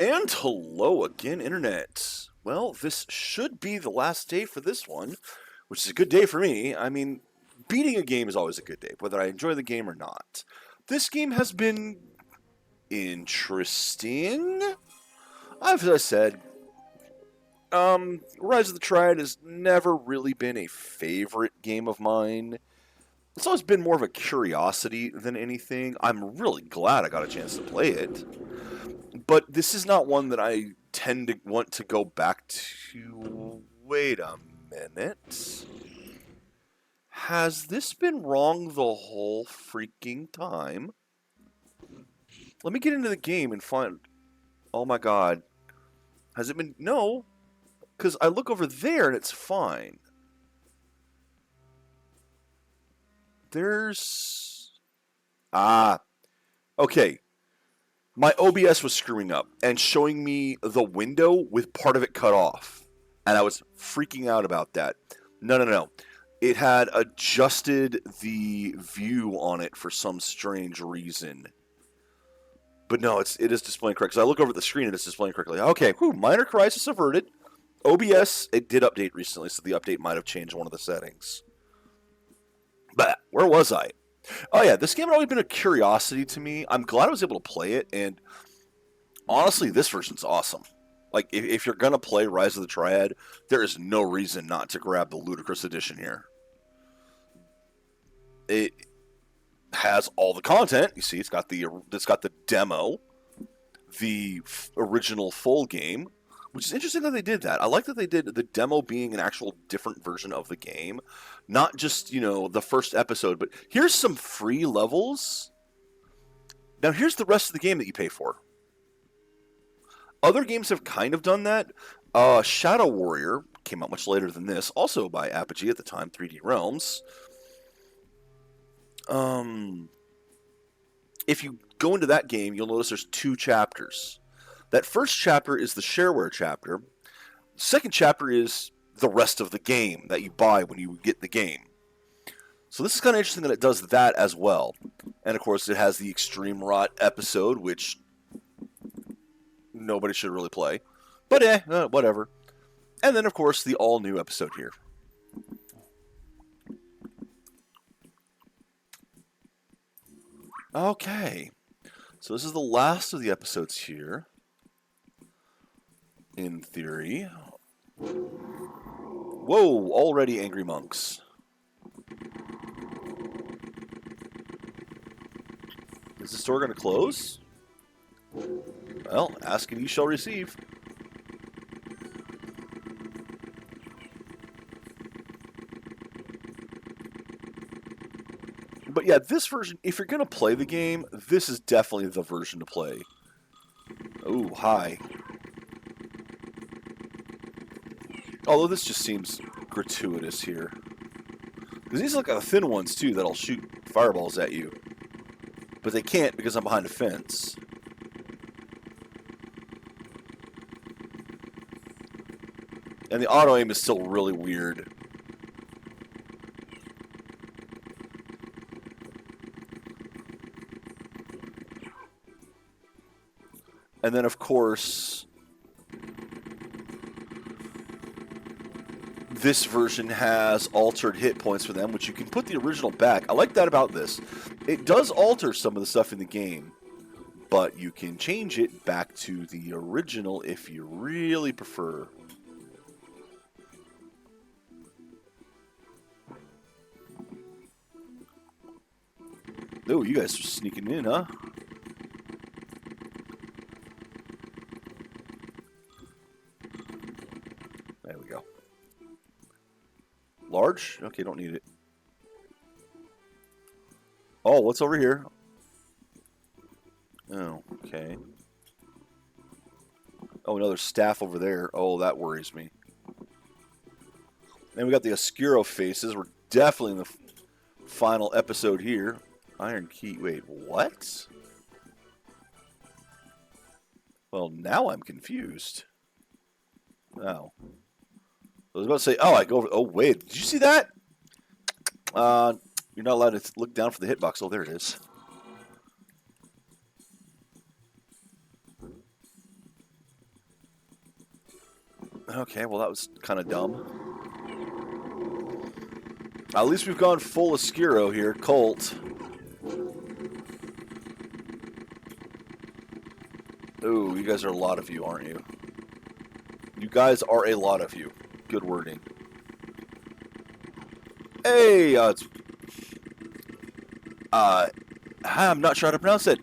And hello again, Internet. Well, this should be the last day for this one, which is a good day for me. I mean, beating a game is always a good day, whether I enjoy the game or not. This game has been interesting. As I said, Rise of the Triad has never really been a favorite game of mine. It's always been more of a curiosity than anything. I'm really glad I got a chance to play it. But this is not one that I tend to want to go back to. Wait a minute. Has this been wrong the whole freaking time? Let me get into the game and find... Oh my god. Has it been... No. Because I look over there and it's fine. There's... Ah. Okay. My OBS was screwing up and showing me the window with part of it cut off. And I was freaking out about that. No. It had adjusted the view on it for some strange reason. But no, it is displaying correct. So I look over at the screen and it's displaying correctly. Okay, minor crisis averted. OBS, it did update recently, so the update might have changed one of the settings. But where was I? Oh yeah, this game had always been a curiosity to me. I'm glad I was able to play it, and honestly, this version's awesome. Like, if you're going to play Rise of the Triad, there is no reason not to grab the Ludicrous edition here. It has all the content. You see, it's got the demo, the original full game, which is interesting that they did that. I like that they did the demo being an actual different version of the game, not just, the first episode, but here's some free levels. Now, here's the rest of the game that you pay for. Other games have kind of done that. Shadow Warrior came out much later than this, also by Apogee at the time, 3D Realms. If you go into that game, you'll notice there's 2 chapters. That first chapter is the shareware chapter. The second chapter is the rest of the game that you buy when you get the game. So this is kind of interesting that it does that as well. And of course, it has the Extreme Rot episode, which nobody should really play. But whatever. And then, of course, the all-new episode here. Okay. So this is the last of the episodes here. In theory. Whoa, already angry monks. Is the store going to close? Well, ask and you shall receive. But yeah, this version, if you're going to play the game, this is definitely the version to play. Oh, hi. Although this just seems gratuitous here. Because these look like the thin ones, too, that'll shoot fireballs at you. But they can't because I'm behind a fence. And the auto-aim is still really weird. And then, of course, this version has altered hit points for them, which you can put the original back. I like that about this. It does alter some of the stuff in the game, but you can change it back to the original if you really prefer. Oh, you guys are sneaking in, huh? There we go. Large? Okay, don't need it. Oh, what's over here? Oh, okay. Oh, another staff over there. Oh, that worries me. Then we got the Oscuro faces. We're definitely in the final episode here. Iron key. Wait, what? Well, now I'm confused. Oh. I was about to say, oh, I go over... Oh, wait. Did you see that? You're not allowed to look down for the hitbox. Oh, there it is. Okay, well that was kind of dumb. At least we've gone full Oscuro here, Colt. Ooh, you guys are a lot of you, aren't you? You guys are a lot of you. Good wording. Hey, I'm not sure how to pronounce it.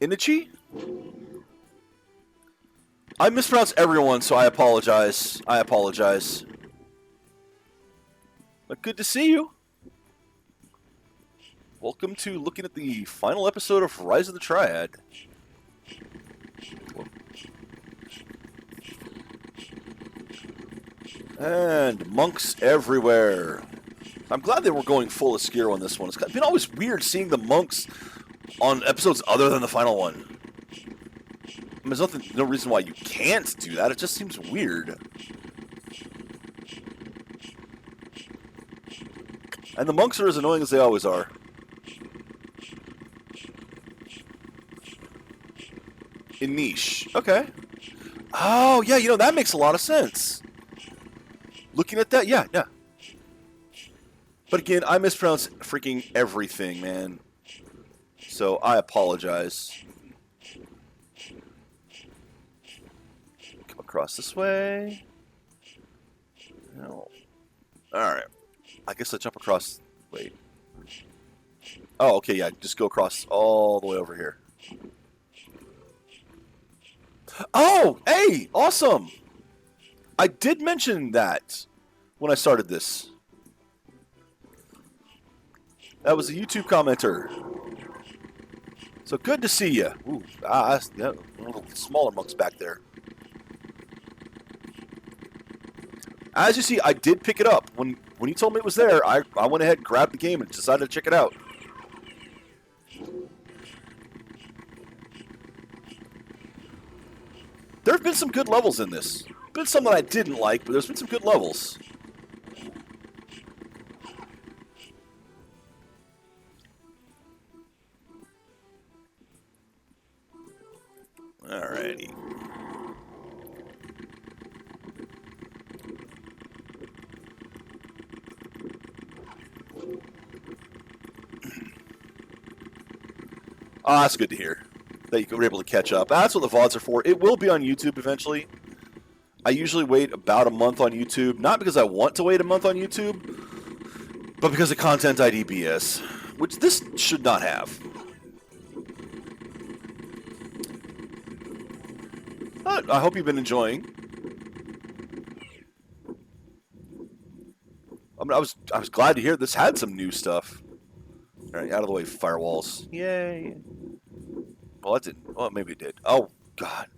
Inichi? I mispronounce everyone, so I apologize. I apologize. But good to see you. Welcome to looking at the final episode of Rise of the Triad. And monks everywhere. I'm glad they were going full Oscuro on this one. It's been always weird seeing the monks on episodes other than the final one. I mean, there's no reason why you can't do that. It just seems weird. And the monks are as annoying as they always are. In niche. Okay. Oh, yeah, you know, that makes a lot of sense. Looking at that, yeah. But again, I mispronounce freaking everything, man. So I apologize. Come across this way. No. Alright. I guess I jump across... Wait. Oh, okay, yeah. Just go across all the way over here. Oh! Hey! Awesome! I did mention that when I started this. That was a YouTube commenter. So good to see you. Ooh, yeah, little smaller monks back there. As you see, I did pick it up. When he told me it was there, I went ahead, grabbed the game, and decided to check it out. There have been some good levels in this. Been some that I didn't like, but there's been some good levels. Alrighty. Ah, that's good to hear. That you were able to catch up. That's what the VODs are for. It will be on YouTube eventually. I usually wait about a month on YouTube, not because I want to wait a month on YouTube, but because of content ID BS, which this should not have. But I hope you've been enjoying. I mean, I was glad to hear this had some new stuff. All right, out of the way, firewalls. Yay. Well, that didn't. Well, maybe it did. Oh God.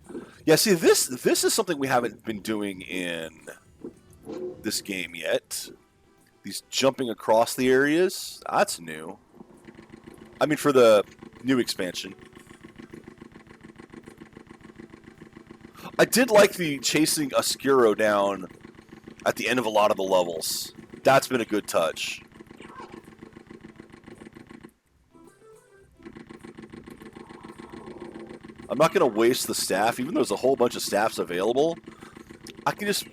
Yeah. See, this is something we haven't been doing in this game yet. These jumping across the areas. That's new. I mean, for the new expansion. I did like the chasing Oscuro down at the end of a lot of the levels. That's been a good touch. I'm not going to waste the staff, even though there's a whole bunch of staffs available. I can just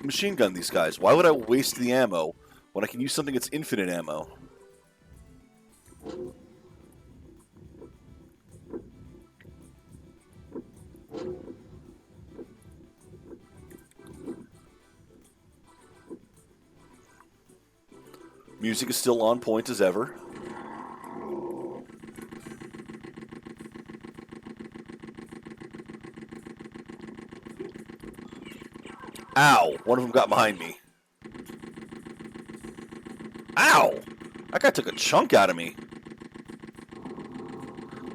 machine gun these guys. Why would I waste the ammo when I can use something that's infinite ammo? Music is still on point as ever. Ow! One of them got behind me. Ow! That guy took a chunk out of me.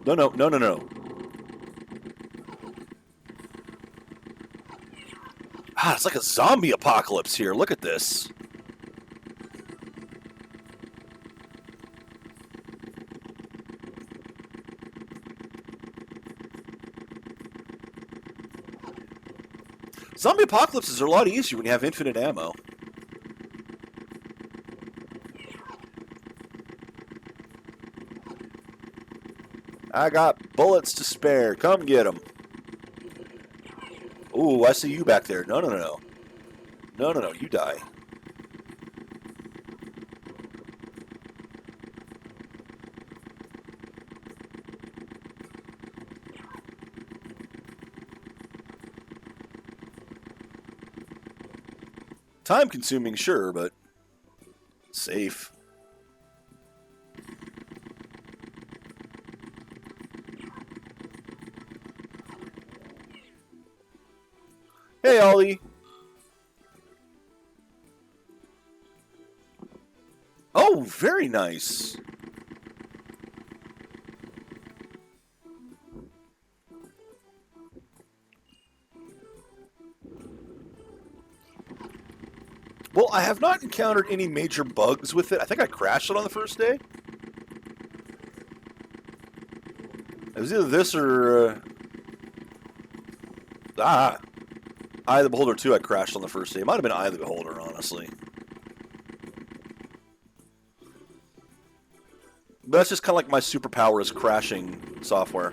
No. Ah, it's like a zombie apocalypse here. Look at this. Zombie apocalypses are a lot easier when you have infinite ammo. I got bullets to spare. Come get them. Ooh, I see you back there. No, no, no, no. No, no, no. You die. Time consuming, sure, but safe. Hey, Ollie. Oh, very nice. Well, I have not encountered any major bugs with it. I think I crashed it on the first day. It was either this or... Eye of the Beholder 2 I crashed on the first day. It might have been Eye of the Beholder, honestly. But that's just kind of like my superpower is crashing software.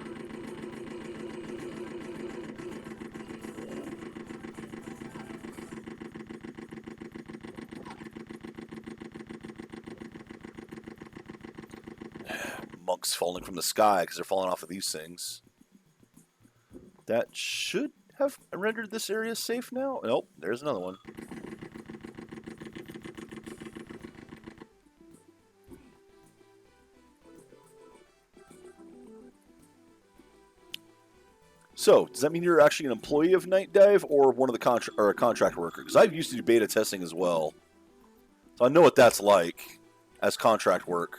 Monks falling from the sky because they're falling off of these things. That should have rendered this area safe now. Nope, there's another one. So, does that mean you're actually an employee of Night Dive or one of the or a contract worker? Because I've used to do beta testing as well, so I know what that's like as contract work.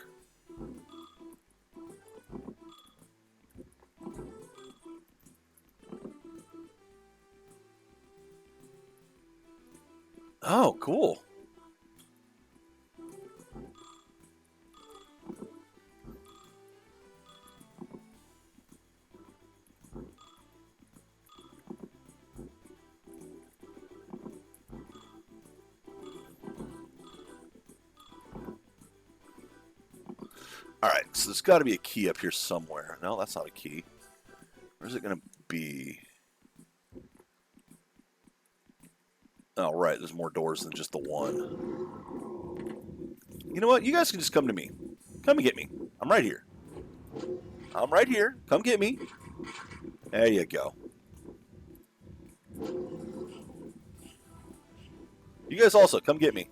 Oh, cool. Alright, so there's got to be a key up here somewhere. No, that's not a key. Where's it going to be? Oh, right, there's more doors than just the one. You know what? You guys can just come to me. Come and get me. I'm right here. I'm right here. Come get me. There you go. You guys also, come get me.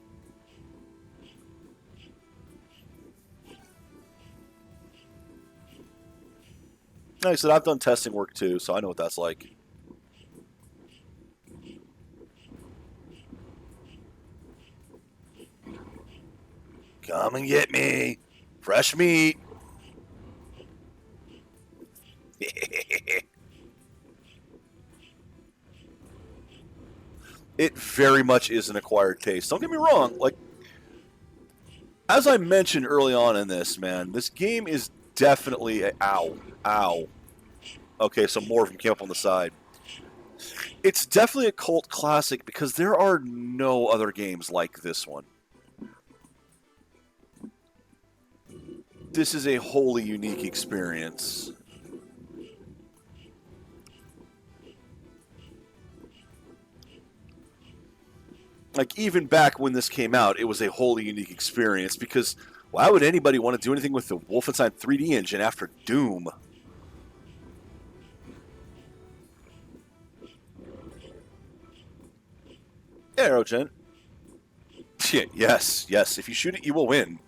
Like I said, I've done testing work too, so I know what that's like. Come and get me. Fresh meat. It very much is an acquired taste. Don't get me wrong. Like, as I mentioned early on in this, man, this game is definitely a... Ow. Ow. Okay, so more of them came up on the side. It's definitely a cult classic because there are no other games like this one. This is a wholly unique experience. Like, even back when this came out, it was a wholly unique experience because why would anybody want to do anything with the Wolfenstein 3D engine after Doom? Aerogent. Yes, yes. If you shoot it, you will win.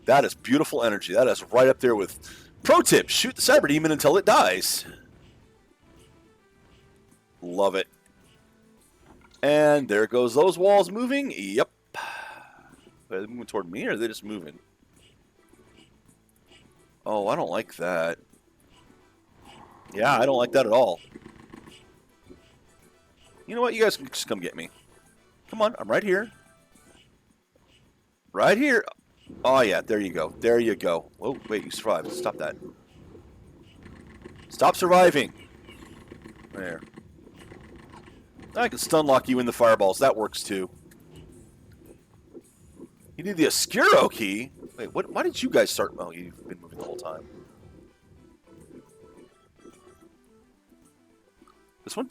That is beautiful energy. That is right up there with... Pro tip, shoot the Cyber Demon until it dies. Love it. And there goes those walls moving. Yep. Are they moving toward me or are they just moving? Oh, I don't like that. Yeah, I don't like that at all. You know what? You guys can just come get me. Come on, I'm right here. Right here. Oh, yeah, there you go. There you go. Oh, wait, you survived. Stop that. Stop surviving. There. I can stun lock you in the fireballs. That works, too. You need the Oscuro key? Wait, what? Why did you guys start... Oh, you've been moving the whole time. This one?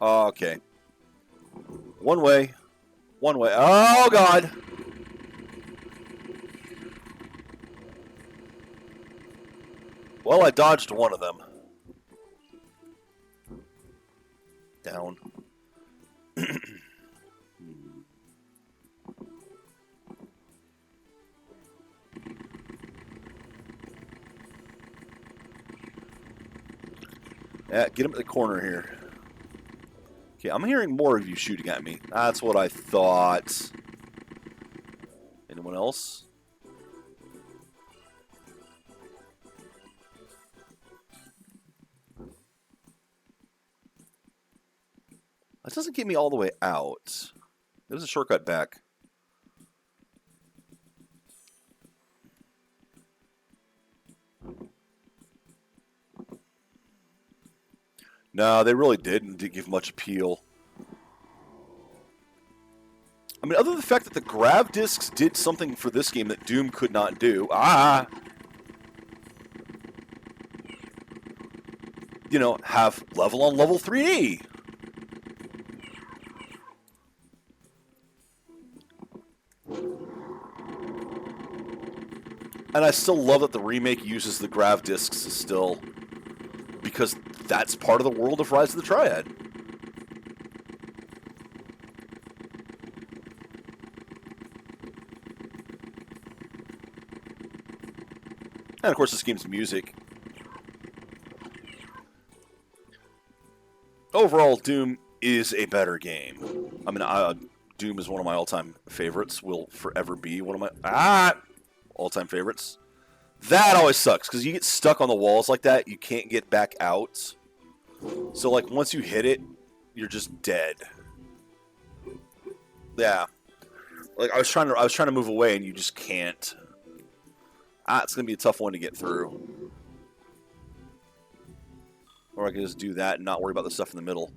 Oh, okay. One way. One way. Oh, God. Well, I dodged one of them. Down. Yeah, get him at the corner here. Okay, I'm hearing more of you shooting at me. That's what I thought. Anyone else? That doesn't get me all the way out. There's a shortcut back. No, they really didn't give much appeal. I mean, other than the fact that the grav discs did something for this game that Doom could not do. You know, have level on level 3D. And I still love that the remake uses the grav discs still, because that's part of the world of Rise of the Triad. And of course, this game's music. Overall, Doom is a better game. I mean, Doom is one of my all-time favorites. Will forever be one of my all-time favorites. That always sucks, because you get stuck on the walls like that, you can't get back out. So, like, once you hit it, you're just dead. Yeah. Like, I was trying to move away, and you just can't. It's gonna be a tough one to get through. Or I can just do that and not worry about the stuff in the middle.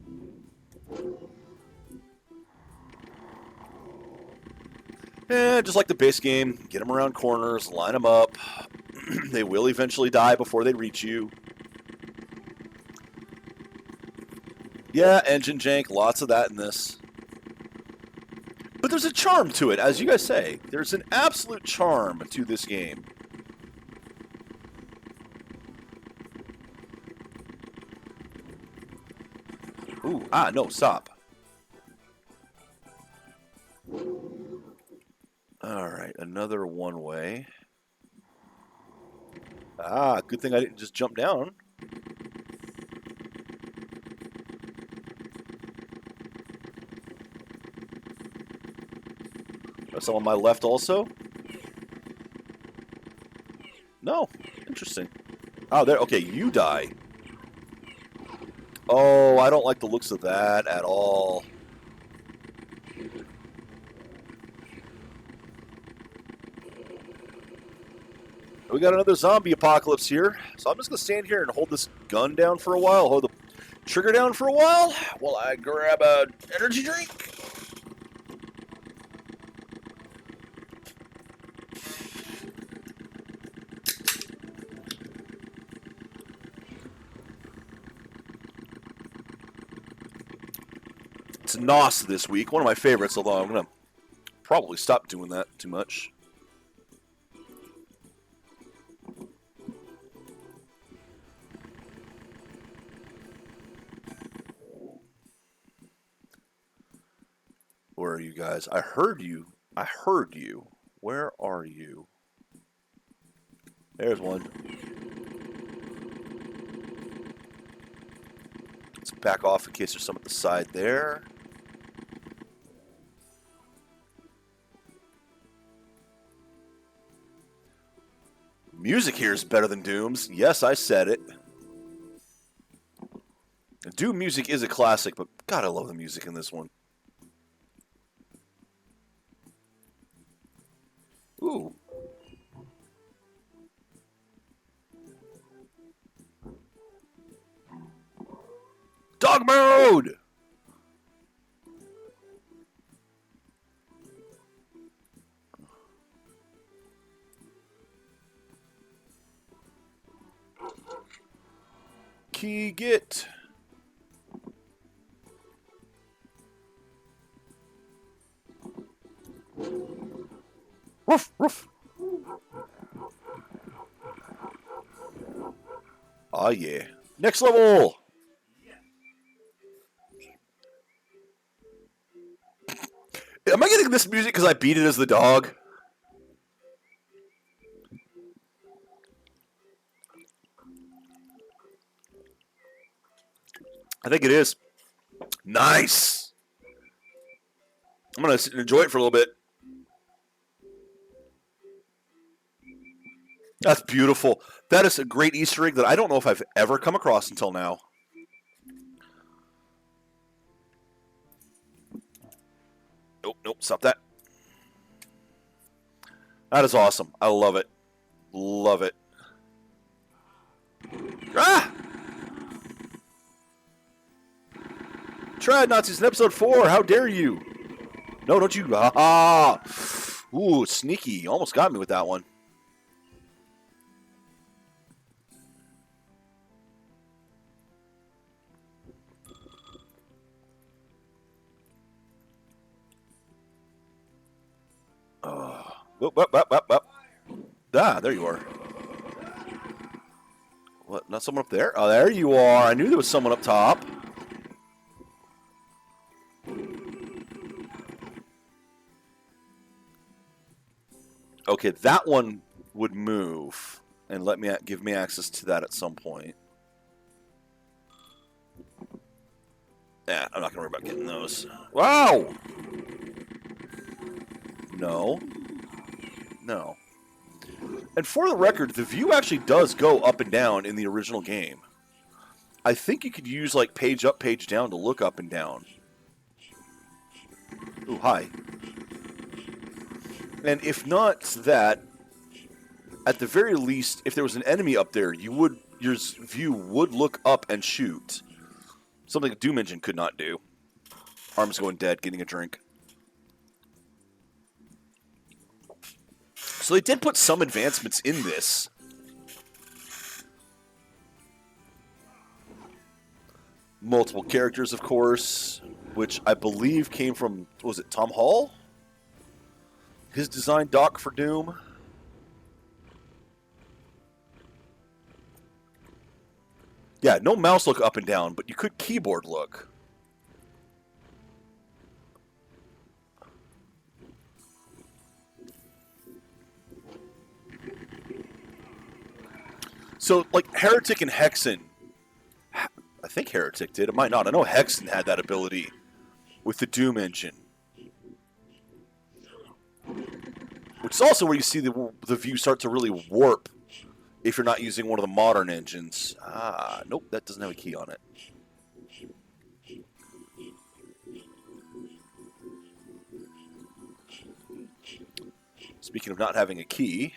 Just like the base game, get them around corners, line them up. They will eventually die before they reach you. Yeah, engine jank, lots of that in this. But there's a charm to it, as you guys say. There's an absolute charm to this game. Ooh, no, stop. Alright, another one-way. Good thing I didn't just jump down. There's some on my left also? No. Interesting. Oh, there. Okay, you die. Oh, I don't like the looks of that at all. We got another zombie apocalypse here. So I'm just going to stand here and hold this gun down for a while. Hold the trigger down for a while while I grab an energy drink. It's NOS this week. One of my favorites, although I'm going to probably stop doing that too much. Where are you guys? I heard you. I heard you. Where are you? There's one. Let's back off in case there's some at the side there. Music here is better than Doom's. Yes, I said it. Doom music is a classic, but God, I love the music in this one. Ooh. Dog mode! key get? Woof, woof. Oh, yeah. Next level! Am I getting this music because I beat it as the dog? I think it is. Nice! I'm going to sit and enjoy it for a little bit. That's beautiful. That is a great Easter egg that I don't know if I've ever come across until now. Nope, nope, stop that. That is awesome. I love it. Love it. Ah! Triad Nazis in episode 4. How dare you? No, don't you. Ah! Ooh, sneaky. You almost got me with that one. Up. Ah, there you are. What? Not someone up there? Oh, there you are. I knew there was someone up top. Okay, that one would move and give me access to that at some point. Yeah, I'm not gonna worry about getting those. Wow! No. No. And for the record, the view actually does go up and down in the original game. I think you could use, like, page up, page down to look up and down. Ooh, hi. And if not that, at the very least, if there was an enemy up there, your view would look up and shoot. Something a Doom engine could not do. Arm's going dead, getting a drink. So they did put some advancements in this. Multiple characters, of course, which I believe came from, was it Tom Hall? His design doc for Doom. Yeah, no mouse look up and down, but you could keyboard look. So, like, Heretic and Hexen, I think Heretic did, it might not. I know Hexen had that ability with the Doom engine. Which is also where you see the view start to really warp if you're not using one of the modern engines. Ah, nope, that doesn't have a key on it. Speaking of not having a key...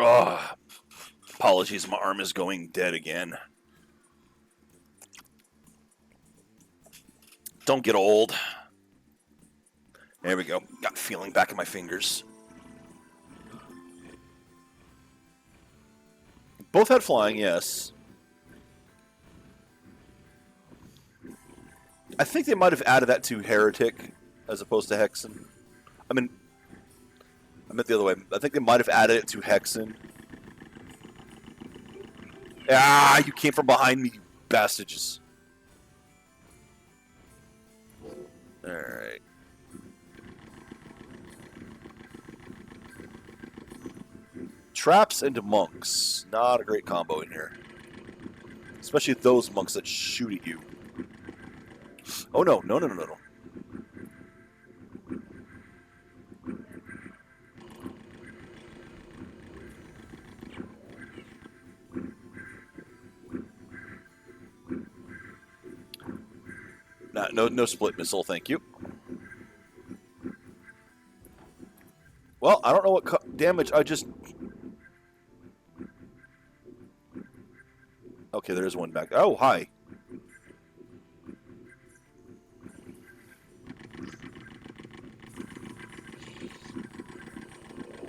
Ugh. Apologies, my arm is going dead again. Don't get old. There we go. Got feeling back in my fingers. Both had flying, yes. I think they might have added that to Heretic as opposed to Hexen. I meant the other way. I think they might have added it to Hexen. Ah, you came from behind me, you bastards. Alright. Traps and monks. Not a great combo in here. Especially those monks that shoot at you. Oh no, no. No split missile, thank you. Well, I don't know what damage I just Okay, there's one back. Oh, hi.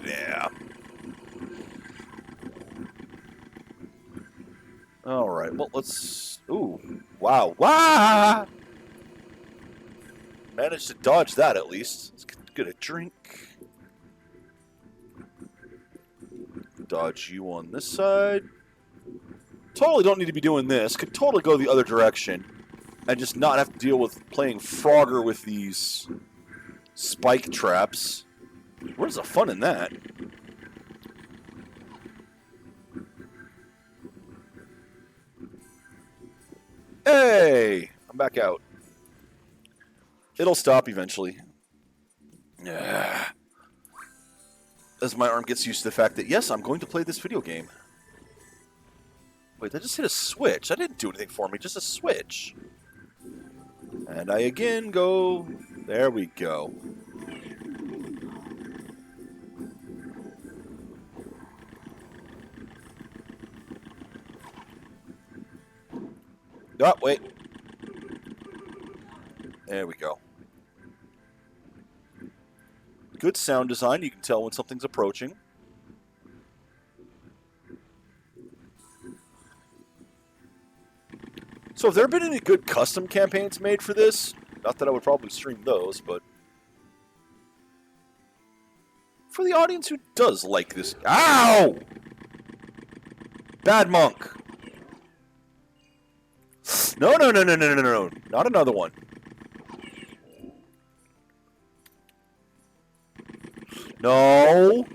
Yeah. All right. Well, let's. Ooh. Wow. Wow. Managed to dodge that at least. Let's get a drink. Dodge you on this side. Totally don't need to be doing this. Could totally go the other direction and just not have to deal with playing Frogger with these spike traps. Where's the fun in that? Hey! I'm back out. It'll stop eventually. Yeah. As my arm gets used to the fact that, yes, I'm going to play this video game. Wait, I just hit a switch. That didn't do anything for me, just a switch. And I again go... There we go. Oh, wait. There we go. Good sound design. You can tell when something's approaching. So have there been any good custom campaigns made for this? Not that I would probably stream those, but... for the audience who does like this... Ow! Bad monk. No, no, no, no, no, no, no. Not another one. No.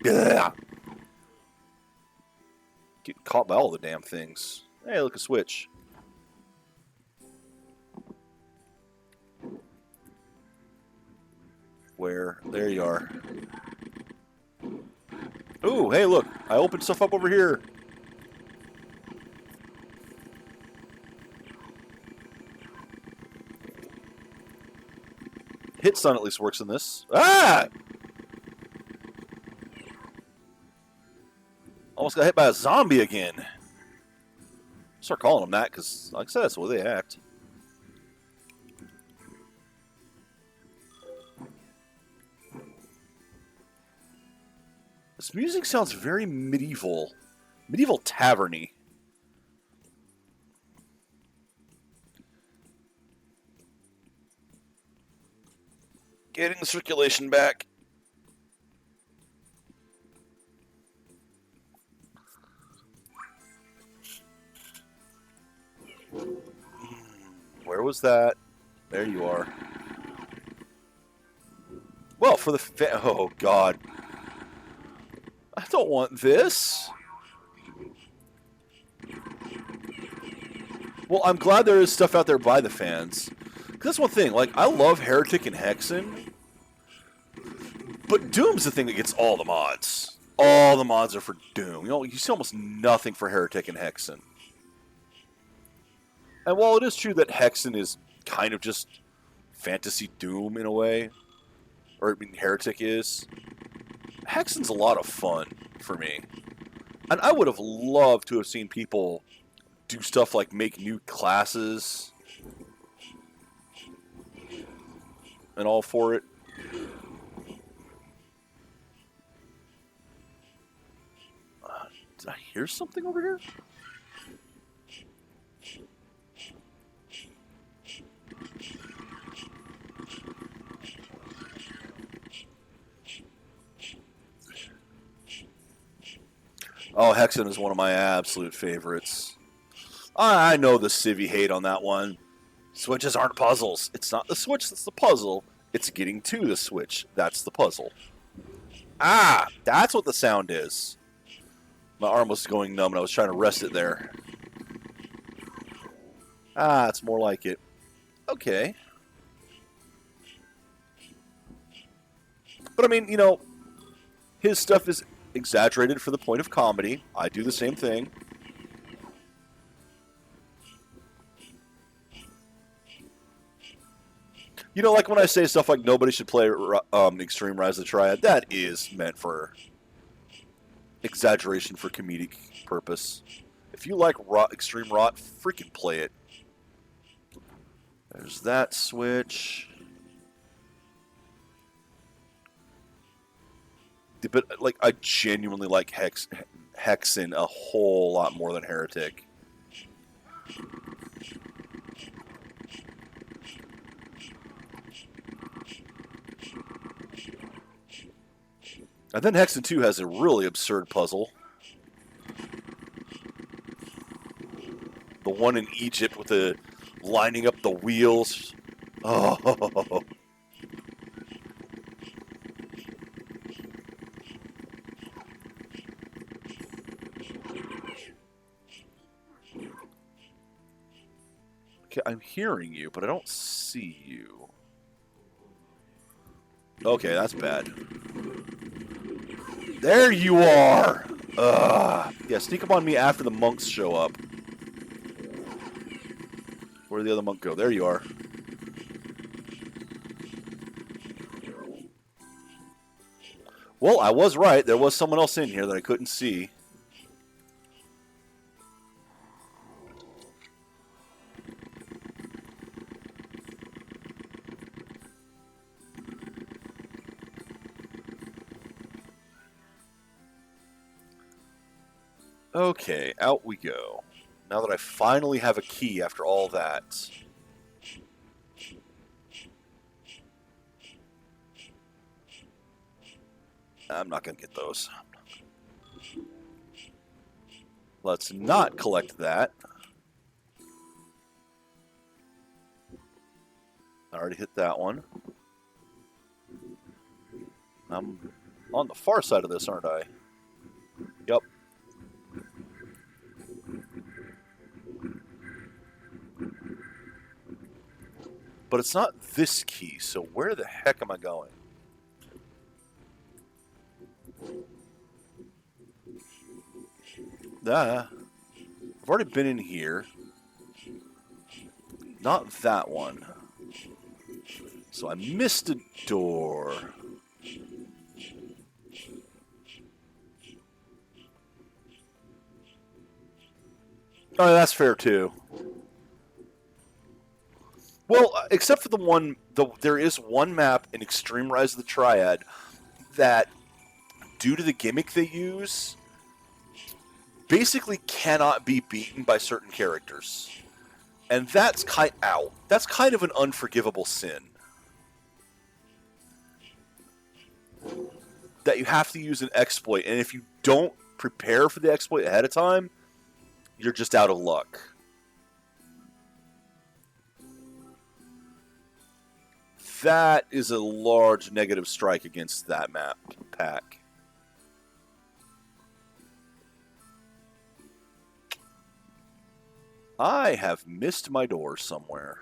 Yeah. Getting caught by all the damn things. Hey, look, a switch. Where? There you are. Ooh, hey, look. I opened stuff up over here. Hit stun at least works in this. Ah! Almost got hit by a zombie again. Start calling them that because, like I said, that's the way they act. This music sounds very medieval. Medieval tavern-y. Getting the circulation back. Where was that? There you are. Well, for the oh, God. I don't want this. Well, I'm glad there is stuff out there by the fans. Because that's one thing. Like, I love Heretic and Hexen. But Doom's the thing that gets all the mods. All the mods are for Doom. You know, you see almost nothing for Heretic and Hexen. And while it is true that Hexen is kind of just fantasy Doom in a way, or I mean Heretic is, Hexen's a lot of fun for me. And I would have loved to have seen people do stuff like make new classes and all for it. Did I hear something over here? Oh, Hexen is one of my absolute favorites. I know the civvy hate on that one. Switches aren't puzzles. It's not the switch that's the puzzle. It's getting to the switch. That's the puzzle. Ah, that's what the sound is. My arm was going numb and I was trying to rest it there. Ah, it's more like it. Okay. But I mean, you know, his stuff is exaggerated for the point of comedy. I do the same thing. You know, like when I say stuff like nobody should play Extreme Rise of the Triad, that is meant for exaggeration for comedic purpose. If you like extreme rot, freaking play it. There's that switch. But like, I genuinely like Hexen a whole lot more than Heretic. And then Hexen 2 has a really absurd puzzle. The one in Egypt with the lining up the wheels. Oh. Okay, I'm hearing you, but I don't see you. Okay, that's bad. There you are! Ugh. Yeah, sneak up on me after the monks show up. Where'd the other monk go? There you are. Well, I was right. There was someone else in here that I couldn't see. Okay, out we go. Now that I finally have a key after all that. I'm not going to get those. Let's not collect that. I already hit that one. I'm on the far side of this, aren't I? Yep. But it's not this key, so where the heck am I going? I've already been in here. Not that one. So I missed a door. Oh, that's fair too. Well, except for the one, there is one map in Extreme Rise of the Triad that, due to the gimmick they use, basically cannot be beaten by certain characters. And that's kind of an unforgivable sin. That you have to use an exploit, and if you don't prepare for the exploit ahead of time, you're just out of luck. That is a large negative strike against that map pack. I have missed my door somewhere.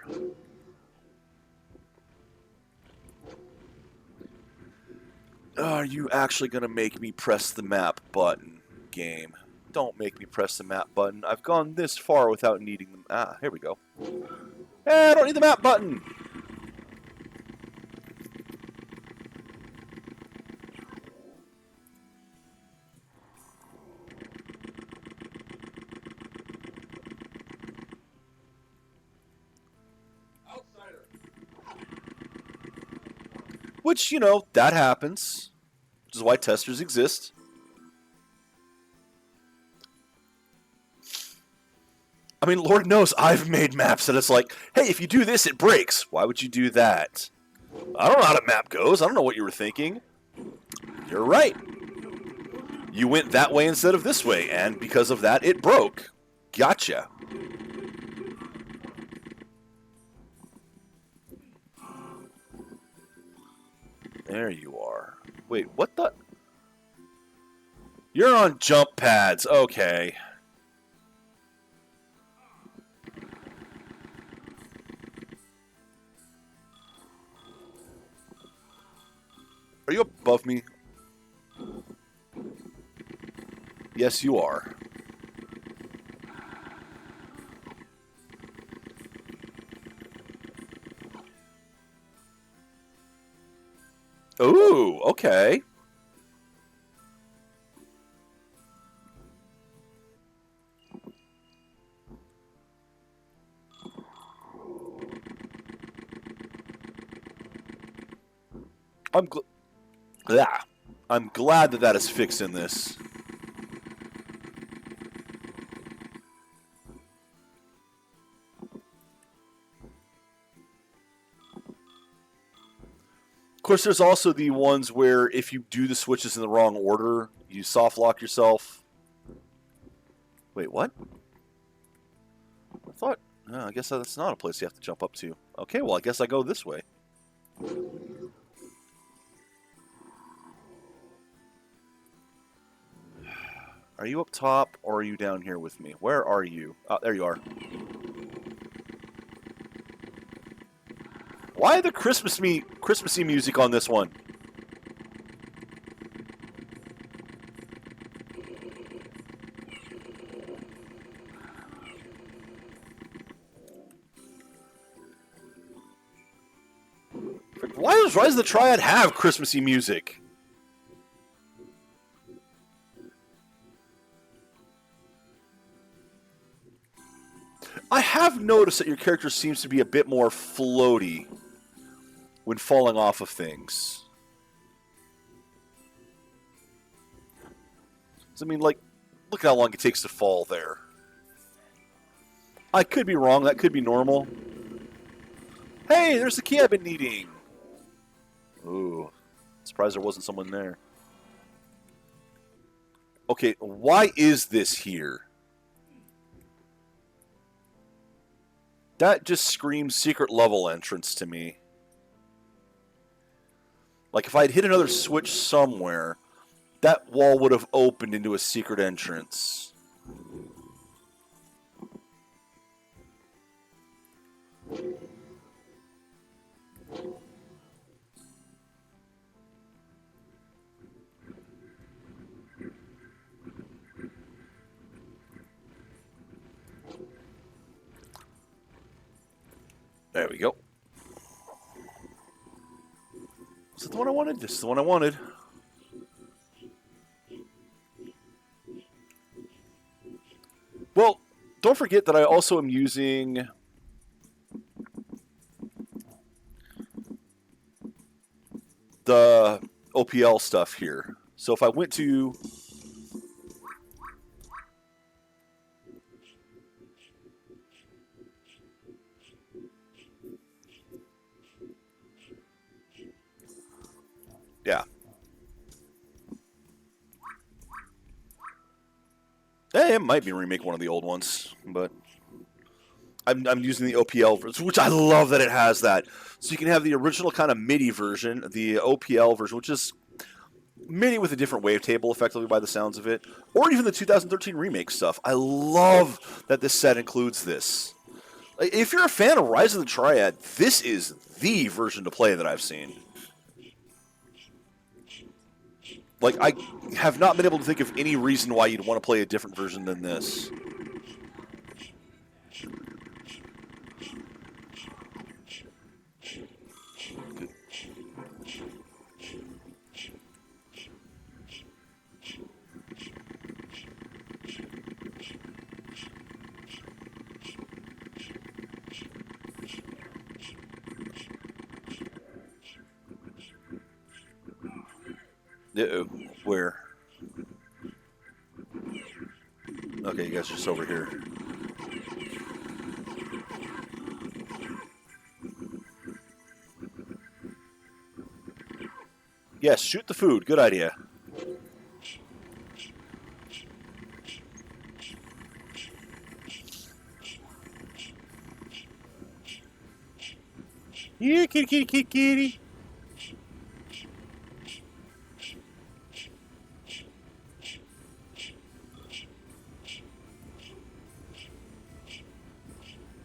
Are you actually going to make me press the map button, game? Don't make me press the map button. I've gone this far without needing them. Ah, here we go. Hey, I don't need the map button! Which, you know, that happens. Which is why testers exist. I mean, Lord knows I've made maps that it's like, hey, if you do this, it breaks. Why would you do that? I don't know how the map goes. I don't know what you were thinking. You're right. You went that way instead of this way, and because of that, it broke. Gotcha. There you are. Wait, what the? You're on jump pads. Okay. Are you above me? Yes, you are. Ooh, okay. I'm glad that is fixed in this. Of course, there's also the ones where if you do the switches in the wrong order, you soft lock yourself. Wait, what? I thought... I guess that's not a place you have to jump up to. Okay, well, I guess I go this way. Are you up top, or are you down here with me? Where are you? Oh, there you are. Why the Christmassy music on this one? Why does Rise of the Triad have Christmassy music? I have noticed that your character seems to be a bit more floaty when falling off of things. I mean, like, look how long it takes to fall there. I could be wrong. That could be normal. Hey, there's the key I've been needing. Ooh, surprised there wasn't someone there. Okay, why is this here? That just screams secret level entrance to me. Like, if I'd hit another switch somewhere, that wall would have opened into a secret entrance. There we go. Is that the one I wanted? This is the one I wanted. Well, don't forget that I also am using the OPL stuff here. So if I went to... Yeah. It might be remake one of the old ones, but I'm using the OPL version, which I love that it has that. So you can have the original kind of MIDI version, the OPL version, which is MIDI with a different wavetable, effectively by the sounds of it, or even the 2013 remake stuff. I love that this set includes this. If you're a fan of Rise of the Triad, this is the version to play that I've seen. Like, I have not been able to think of any reason why you'd want to play a different version than this. Uh-oh. Where? Okay, you guys are just over here. Yes, shoot the food. Good idea. Yeah, kitty, kitty, kitty, kitty.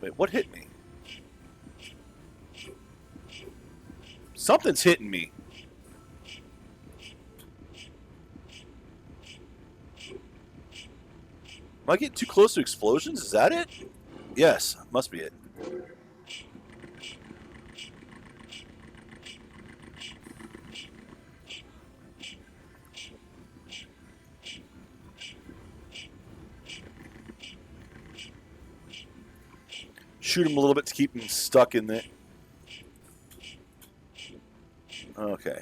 Wait, what hit me? Something's hitting me. Am I getting too close to explosions? Is that it? Yes, must be it. Shoot him a little bit to keep him stuck in there. Okay.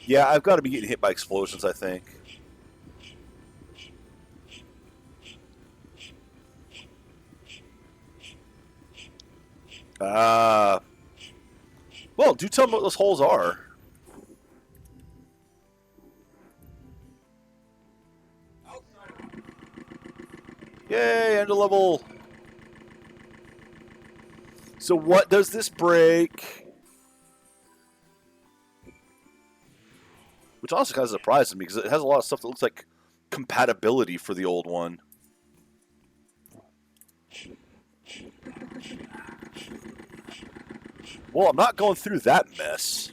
Yeah, I've got to be getting hit by explosions, I think. Well, do tell me what those holes are. Yay, end of level. So what does this break? Which also kind of surprises me because it has a lot of stuff that looks like compatibility for the old one. Well, I'm not going through that mess.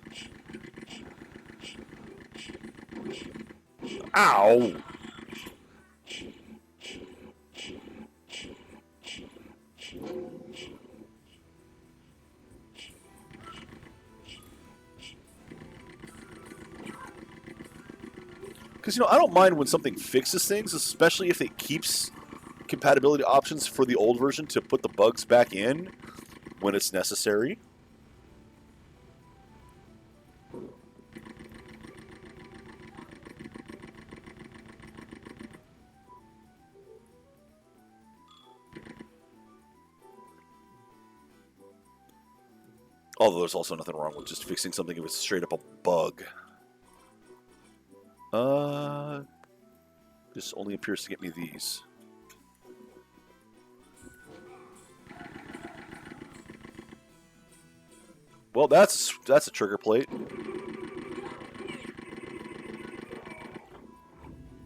Ow! Because, I don't mind when something fixes things, especially if it keeps compatibility options for the old version to put the bugs back in when it's necessary. Although there's also nothing wrong with just fixing something if it's straight up a bug. This only appears to get me these. Well, that's a trigger plate.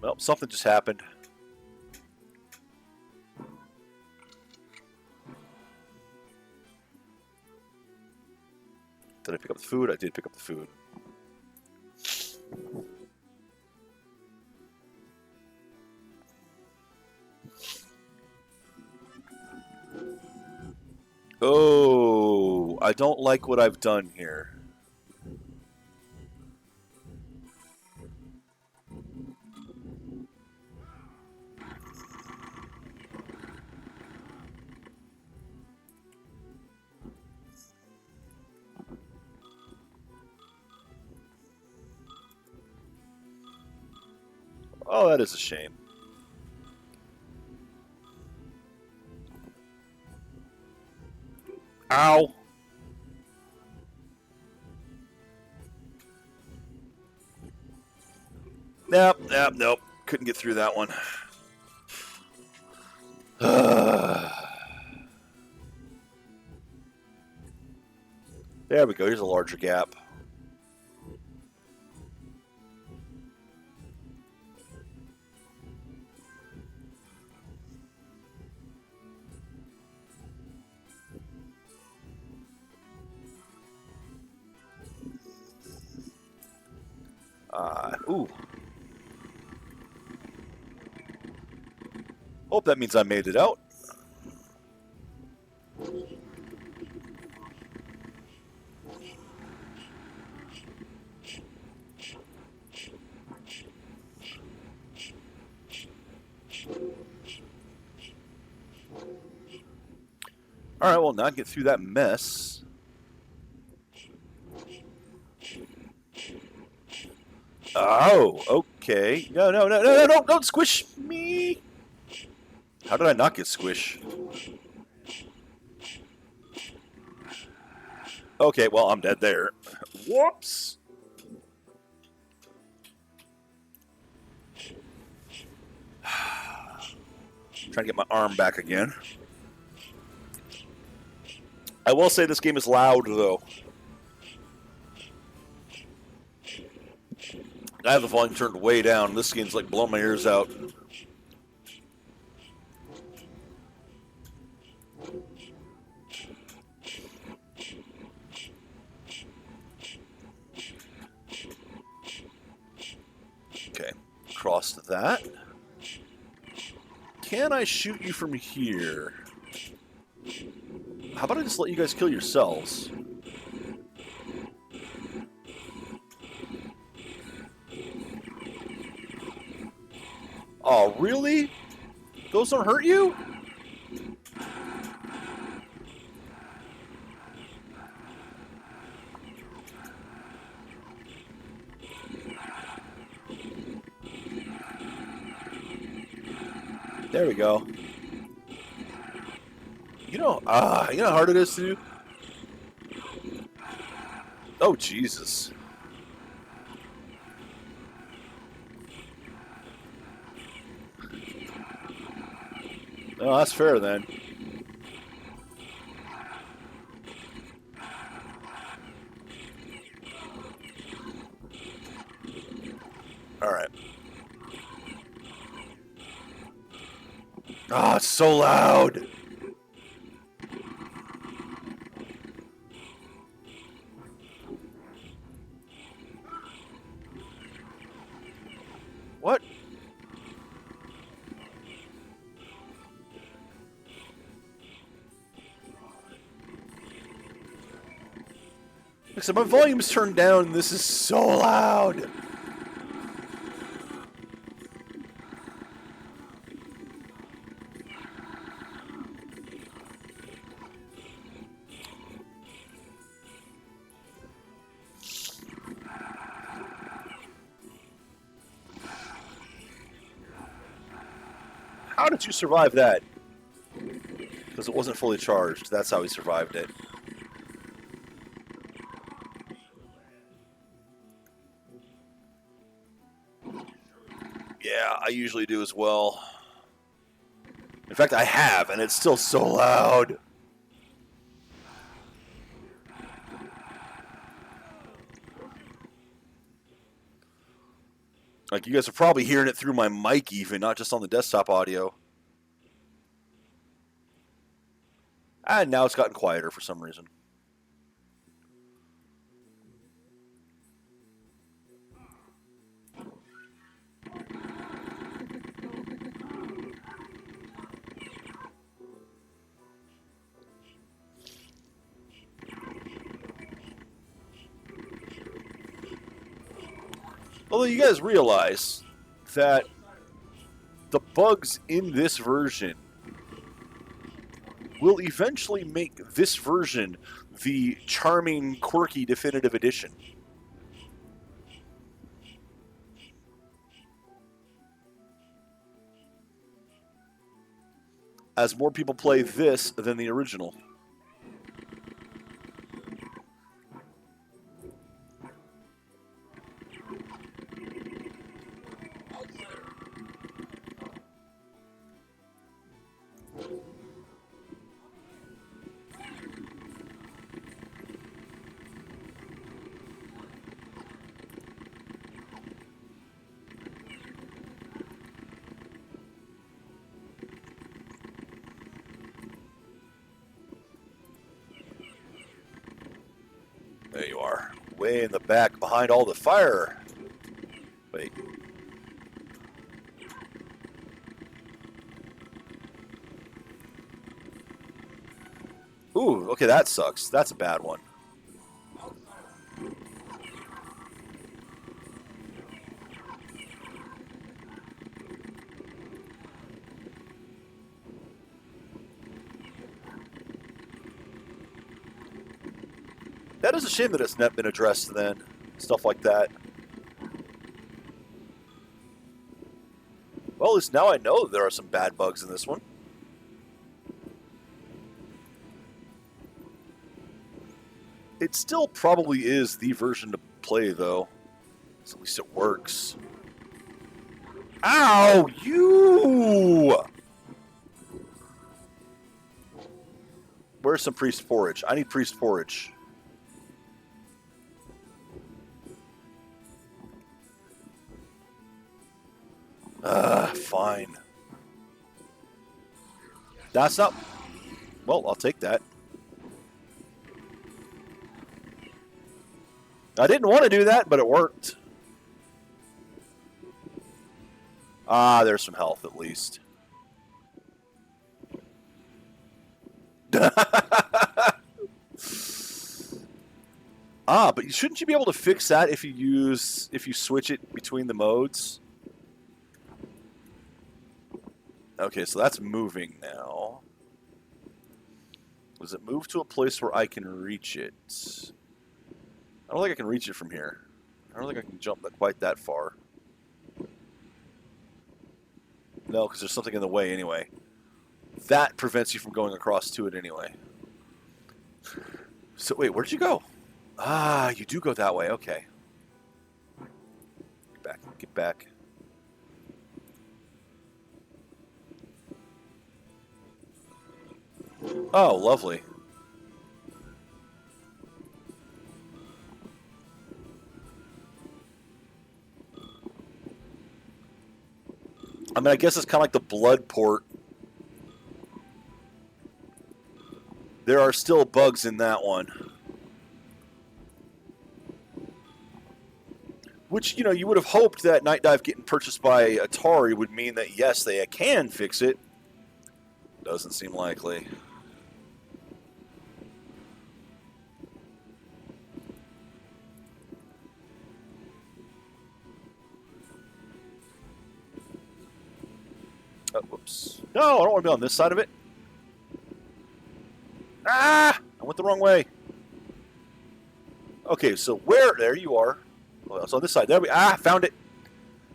Well, something just happened. Did I pick up the food? I did pick up the food. Oh, I don't like what I've done here. Oh, that is a shame. Ow! Nope. Couldn't get through that one. There we go. Here's a larger gap. Ooh. Hope that means I made it out. Alright, well, now I can get through that mess. Oh, okay. No, don't squish me! How did I not get squish? Okay, well, I'm dead there. Whoops! Trying to get my arm back again. I will say this game is loud, though. I have the volume turned way down. This game's like blowing my ears out. Okay, cross that. Can I shoot you from here? How about I just let you guys kill yourselves? Oh, really? Those don't hurt you? There we go. You know how hard it is to do? Oh, Jesus. Oh, that's fair then. All right. Oh, it's so loud. What? So my volume's turned down and this is so loud. How did you survive that? Because it wasn't fully charged. That's how he survived it. Yeah, I usually do as well. In fact, I have, and it's still so loud. Like, you guys are probably hearing it through my mic even, not just on the desktop audio. And now it's gotten quieter for some reason. Although you guys realize that the bugs in this version will eventually make this version the charming, quirky, definitive edition. As more people play this than the original. There you are. Way in the back behind all the fire. Wait. Ooh, okay, that sucks. That's a bad one. That is a shame that it's not been addressed then. Stuff like that. Well, at least now I know there are some bad bugs in this one. It still probably is the version to play, though. So at least it works. Ow! You! Where's some priest porridge? I need priest porridge. Fine. That's not... Well, I'll take that. I didn't want to do that, but it worked. Ah, there's some health at least. But shouldn't you be able to fix that if you switch it between the modes? Okay, so that's moving now. Does it move to a place where I can reach it? I don't think I can reach it from here. I don't think I can jump quite that far. No, because there's something in the way anyway. That prevents you from going across to it anyway. So, wait, where'd you go? Ah, you do go that way. Okay. Get back. Get back. Oh, lovely. I mean, I guess it's kind of like the blood port. There are still bugs in that one. Which, you know, you would have hoped that Night Dive getting purchased by Atari would mean that, yes, they can fix it. Doesn't seem likely. Oh, whoops. No, I don't want to be on this side of it. Ah! I went the wrong way. Okay, so where? There you are. Well, it's on this side. There we. Ah, found it.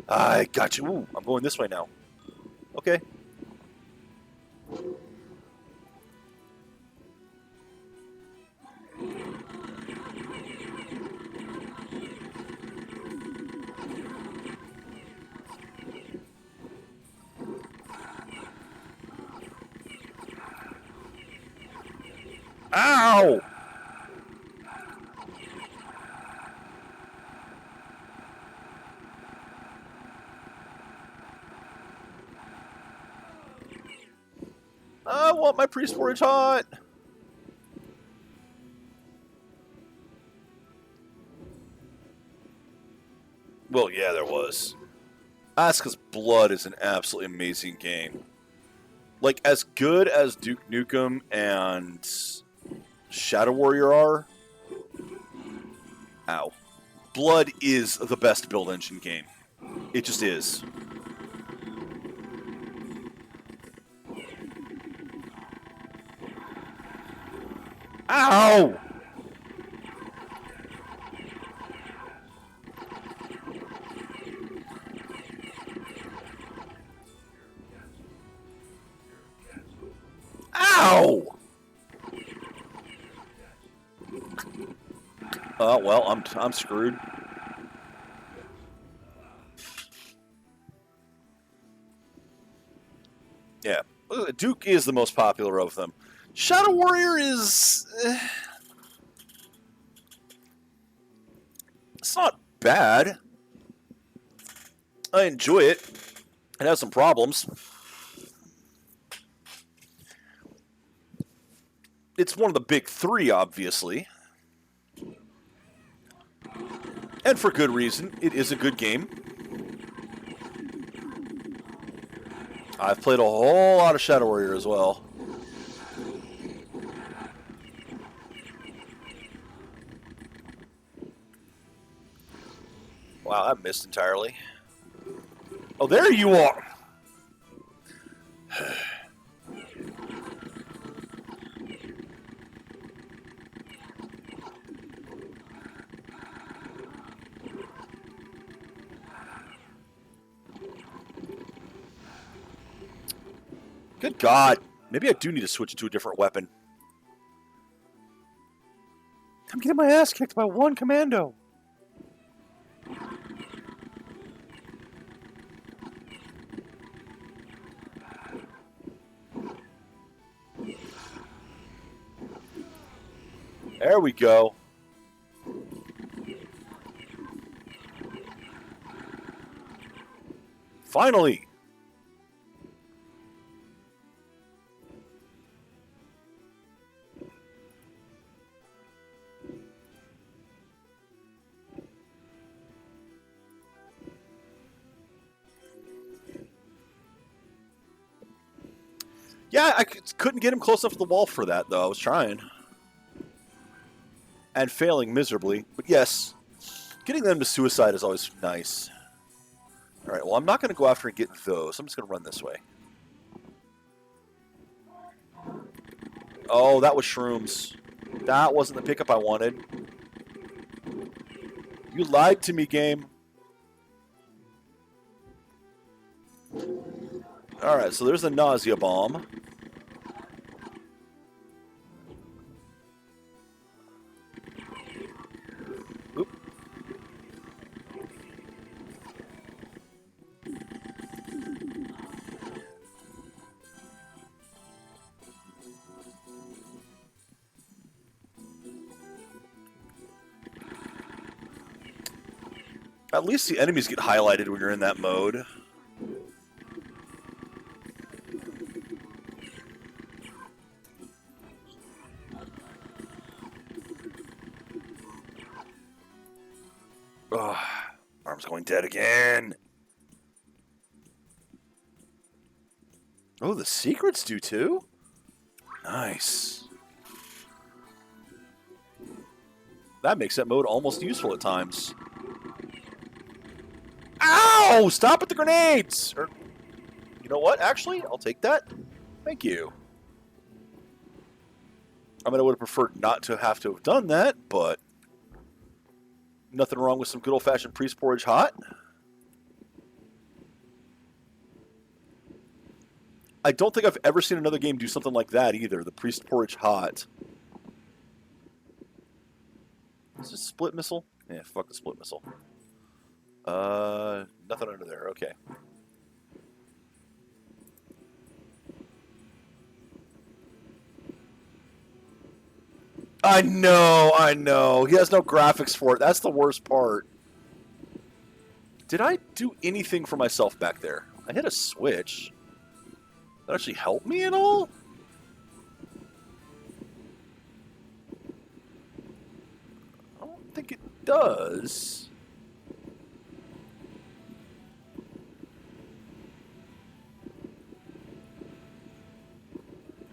I got you. Ooh, I'm going this way now. Okay. Ow! I want my pre-storage hut. Well, yeah, there was. That's because Blood is an absolutely amazing game. Like, as good as Duke Nukem and Shadow Warrior are, ow. Blood is the best build engine game. It just is. Ow! Ow! Oh, well, I'm screwed. Yeah. Duke is the most popular of them. Shadow Warrior is... it's not bad. I enjoy it. It has some problems. It's one of the big three, obviously. And for good reason. It is a good game. I've played a whole lot of Shadow Warrior as well. Wow, I missed entirely. Oh, there you are! Good God. Maybe I do need to switch to a different weapon. I'm getting my ass kicked by one commando. There we go. Finally. Yeah, I couldn't get him close enough to the wall for that, though. I was trying. And failing miserably. But yes, getting them to suicide is always nice. Alright, well, I'm not going to go after and get those. I'm just going to run this way. Oh, that was shrooms. That wasn't the pickup I wanted. You lied to me, game. Alright, so there's the nausea bomb. Oop. At least the enemies get highlighted when you're in that mode. Ugh, arm's going dead again. Oh, the secrets do too? Nice. That makes that mode almost useful at times. Ow! Stop with the grenades! Or, you know what? Actually, I'll take that. Thank you. I mean, I would have preferred not to have done that, but nothing wrong with some good old-fashioned priest porridge hot. I don't think I've ever seen another game do something like that either. The priest porridge hot. Is this a split missile? Yeah, fuck the split missile. Nothing under there. Okay. I know. He has no graphics for it. That's the worst part. Did I do anything for myself back there? I hit a switch. That actually helped me at all? I don't think it does.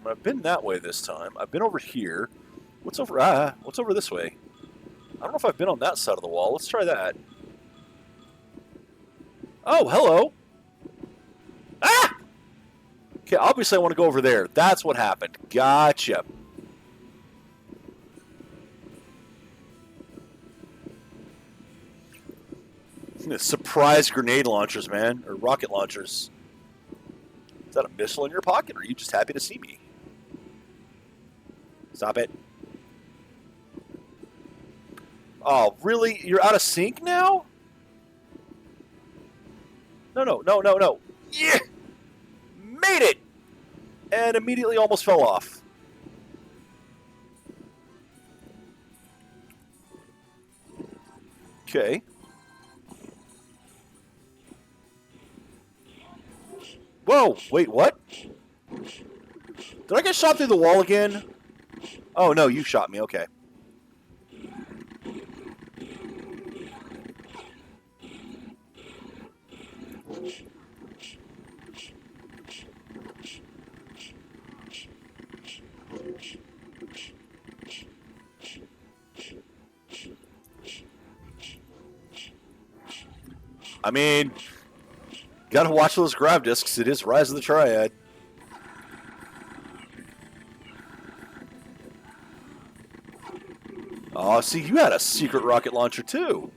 I've been that way this time. I've been over here. What's over this way? I don't know if I've been on that side of the wall. Let's try that. Oh, hello. Ah! Okay, obviously I want to go over there. That's what happened. Gotcha. Surprise grenade launchers, man. Or rocket launchers. Is that a missile in your pocket, or are you just happy to see me? Stop it. Oh, really? You're out of sync now? No. Yeah! Made it! And immediately almost fell off. Okay. Whoa! Wait, what? Did I get shot through the wall again? Oh, no, you shot me. Okay. I mean, gotta watch those grab discs. It is Rise of the Triad. Oh, see, you had a secret rocket launcher, too.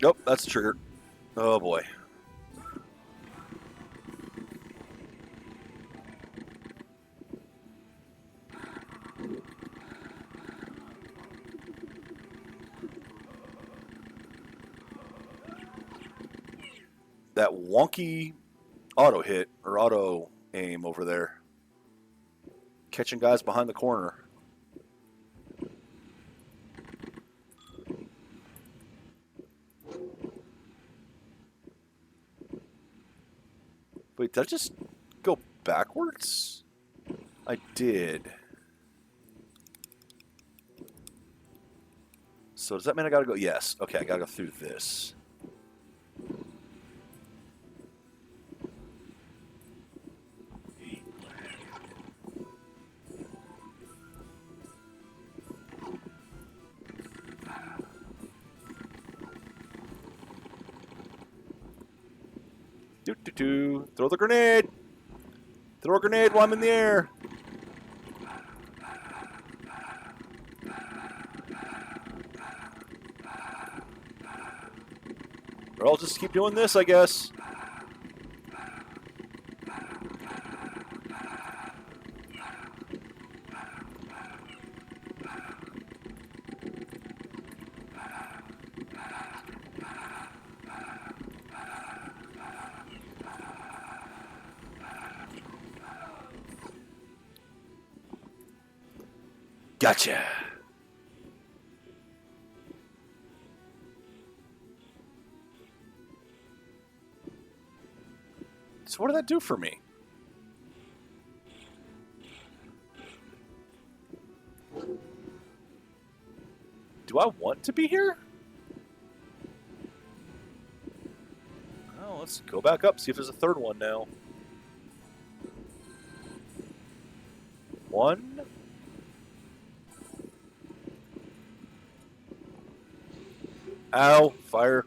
Nope, that's the trigger. Oh, boy. That wonky auto hit or auto aim over there. Catching guys behind the corner. Wait, did I just go backwards? I did. So does that mean I gotta go? Yes. Okay, I gotta go through this. Throw the grenade. Throw a grenade while I'm in the air. Or I'll just keep doing this, I guess. Gotcha. So what did that do for me? Do I want to be here? Oh, let's go back up, see if there's a third one now. One. Ow, fire.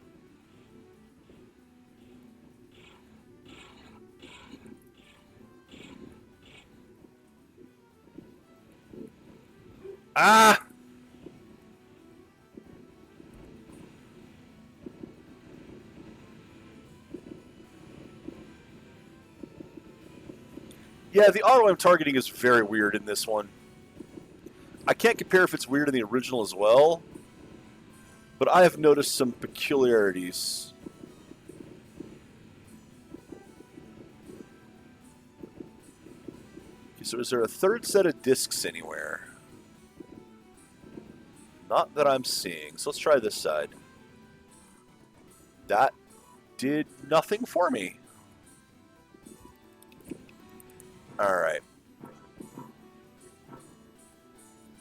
Ah! Yeah, the auto-aim targeting is very weird in this one. I can't compare if it's weird in the original as well, but I have noticed some peculiarities. Okay, so is there a third set of discs anywhere? Not that I'm seeing. So let's try this side. That did nothing for me. Alright.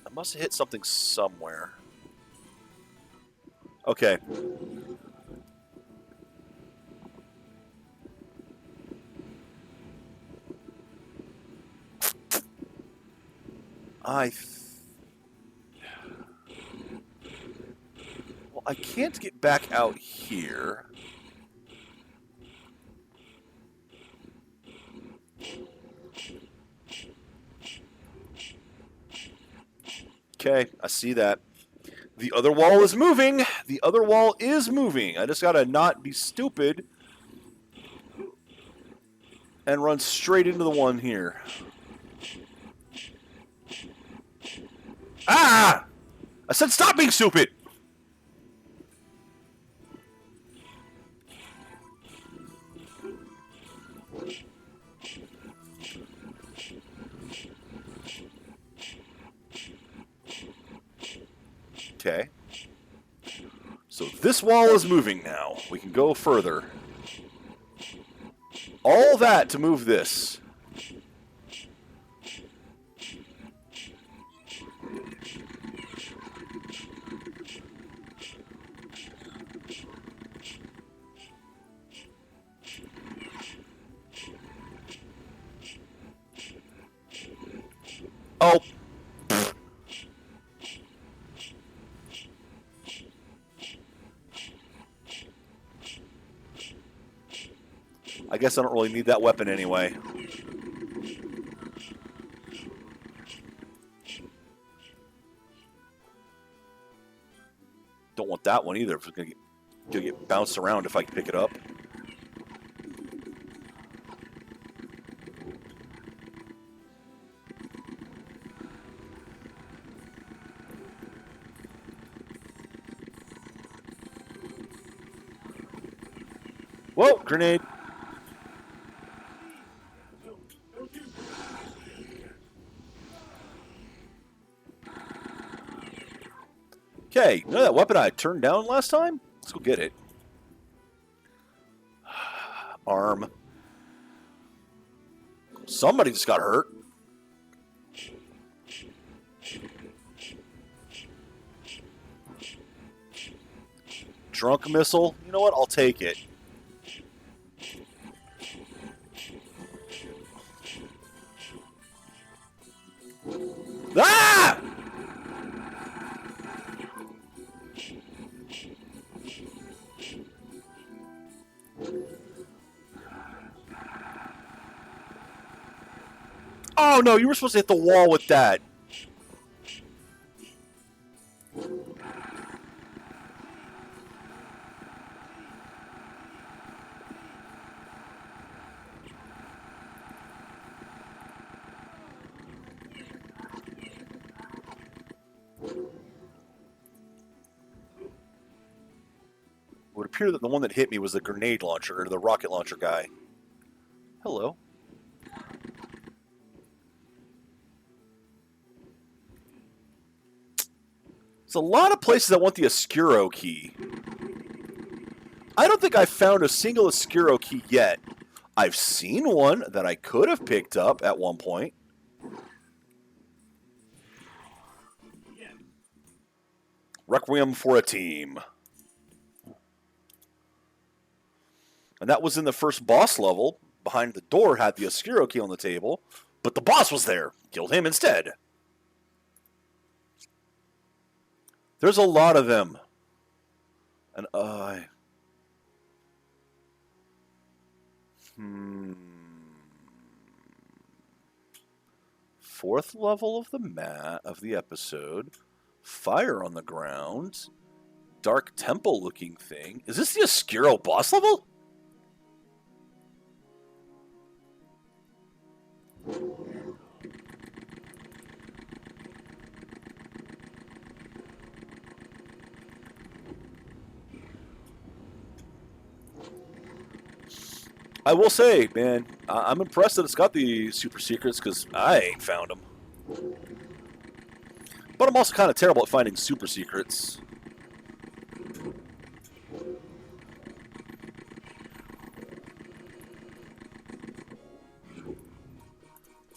I must have hit something somewhere. Okay. Well, I can't get back out here. Okay, I see that. The other wall is moving. The other wall is moving. I just gotta not be stupid and run straight into the one here. Ah! I said stop being stupid! Okay. So this wall is moving now. We can go further. All that to move this. Oh. I guess I don't really need that weapon anyway. Don't want that one either. It's gonna get bounced around if I can pick it up. Whoa, grenade. Okay, you know that weapon I turned down last time? Let's go get it. Arm. Somebody just got hurt. Drunk missile. You know what? I'll take it. Ah! no, you were supposed to hit the wall with that. It would appear that the one that hit me was the grenade launcher, or the rocket launcher guy. Hello. There's a lot of places that want the Oscuro key. I don't think I've found a single Oscuro key yet. I've seen one that I could have picked up at one point. Requiem for a Team. And that was in the first boss level. Behind the door had the Oscuro key on the table, but the boss was there. Killed him instead. There's a lot of them. And fourth level of the episode. Fire on the ground. Dark temple looking thing. Is this the Oscuro boss level? I will say, man, I'm impressed that it's got the super secrets, because I ain't found them. But I'm also kind of terrible at finding super secrets.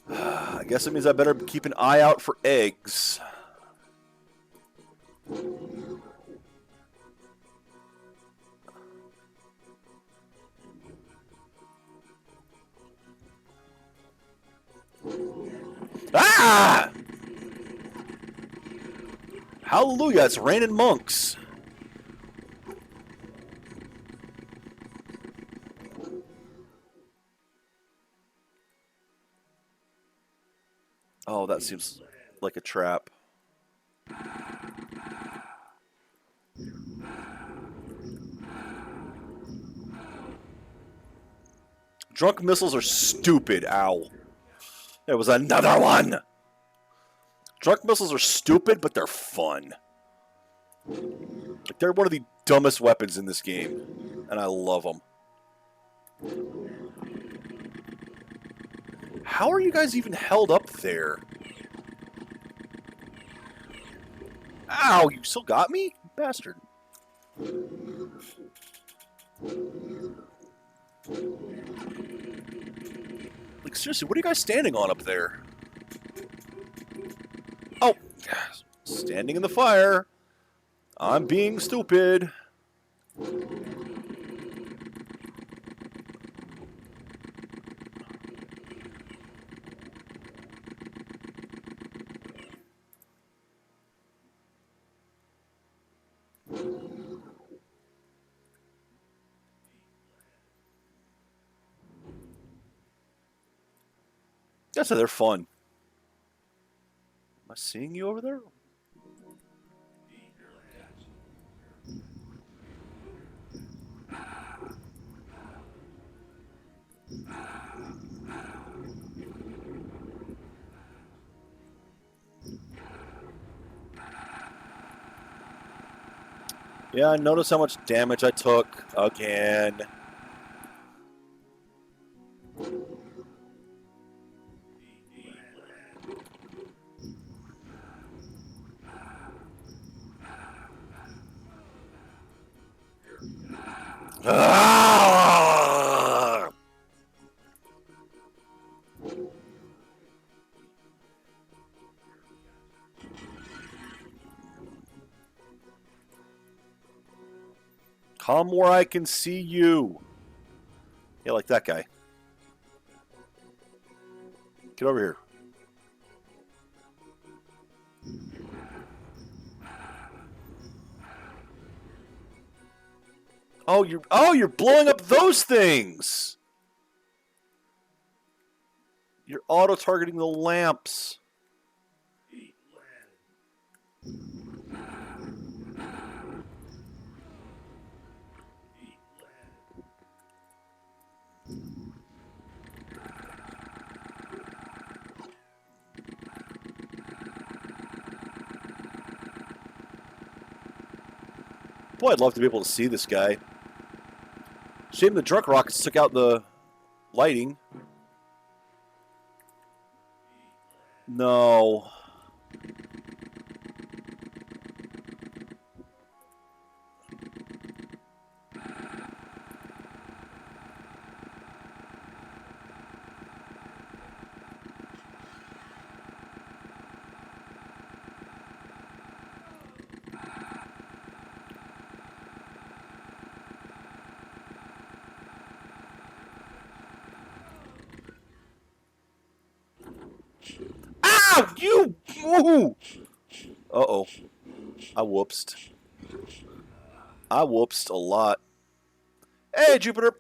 I guess it means I better keep an eye out for eggs. Ah! Hallelujah, it's raining monks. Oh, that seems like a trap. Drunk missiles are stupid. Ow. There was another one! Drunk missiles are stupid, but they're fun. Like, they're one of the dumbest weapons in this game, and I love them. How are you guys even held up there? Ow, you still got me? Bastard. Like, seriously, what are you guys standing on up there? Oh, standing in the fire. I'm being stupid. Yes, they're fun. Am I seeing you over there? Yeah, notice how much damage I took again. Ah! Come where I can see you. Yeah, like that guy. Get over here. Oh, you're blowing up those things. You're auto-targeting the lamps. Boy, I'd love to be able to see this guy. Shame the drunk rockets took out the lighting. No. Ow! You! Ooh! Uh-oh. I whoopsed. I whoopsed a lot. Hey, Jupiter!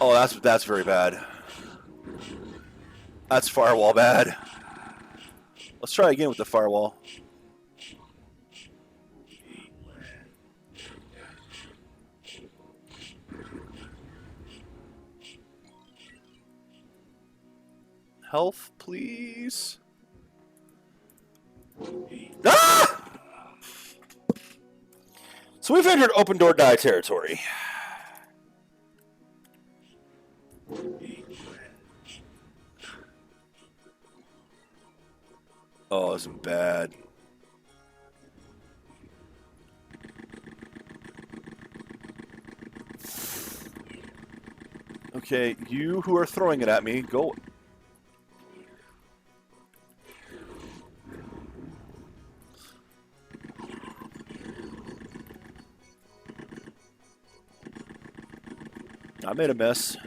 Oh, that's very bad. That's firewall bad. Let's try again with the firewall. Health, please. Ah! So we've entered open door die territory. Oh, this is bad. Okay, you who are throwing it at me, go. I made a mess.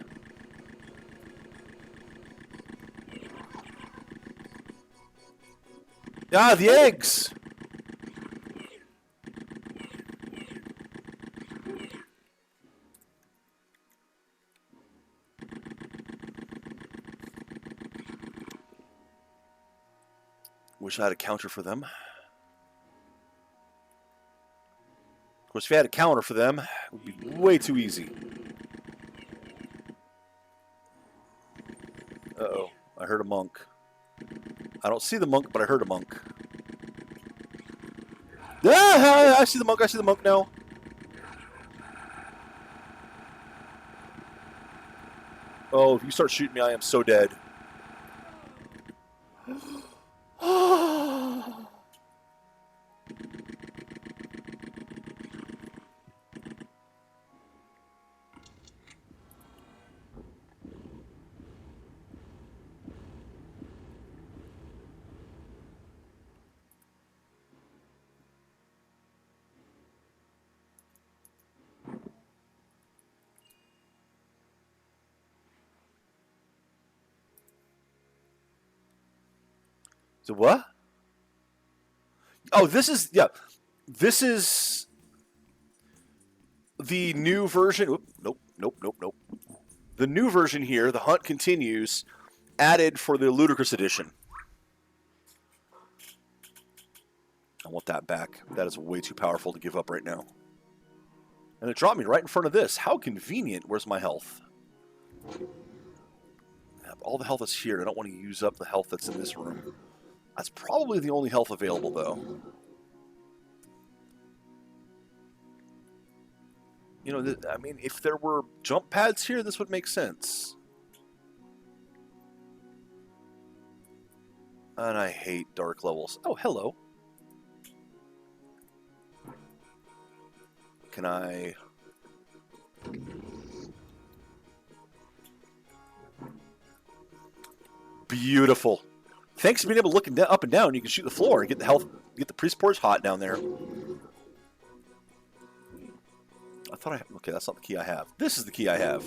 Ah, the eggs! Wish I had a counter for them. Of course, if you had a counter for them, it would be way too easy. Uh-oh. I heard a monk. I don't see the monk, but I heard a monk. Ah! I see the monk. I see the monk now. Oh, if you start shooting me, I am so dead. So what? Oh, this is, yeah. This is the new version. Oop, nope, nope, nope, nope. The new version here, The Hunt Continues, added for the Ludicrous edition. I want that back. That is way too powerful to give up right now. And it dropped me right in front of this. How convenient. Where's my health? All the health is here. I don't want to use up the health that's in this room. That's probably the only health available, though. You know, I mean, if there were jump pads here, this would make sense. And I hate dark levels. Oh, hello. Can I... Beautiful. Thanks to being able to look up and down, you can shoot the floor and get the health, get the priest porch hot down there. I thought I... Okay, that's not the key I have. This is the key I have.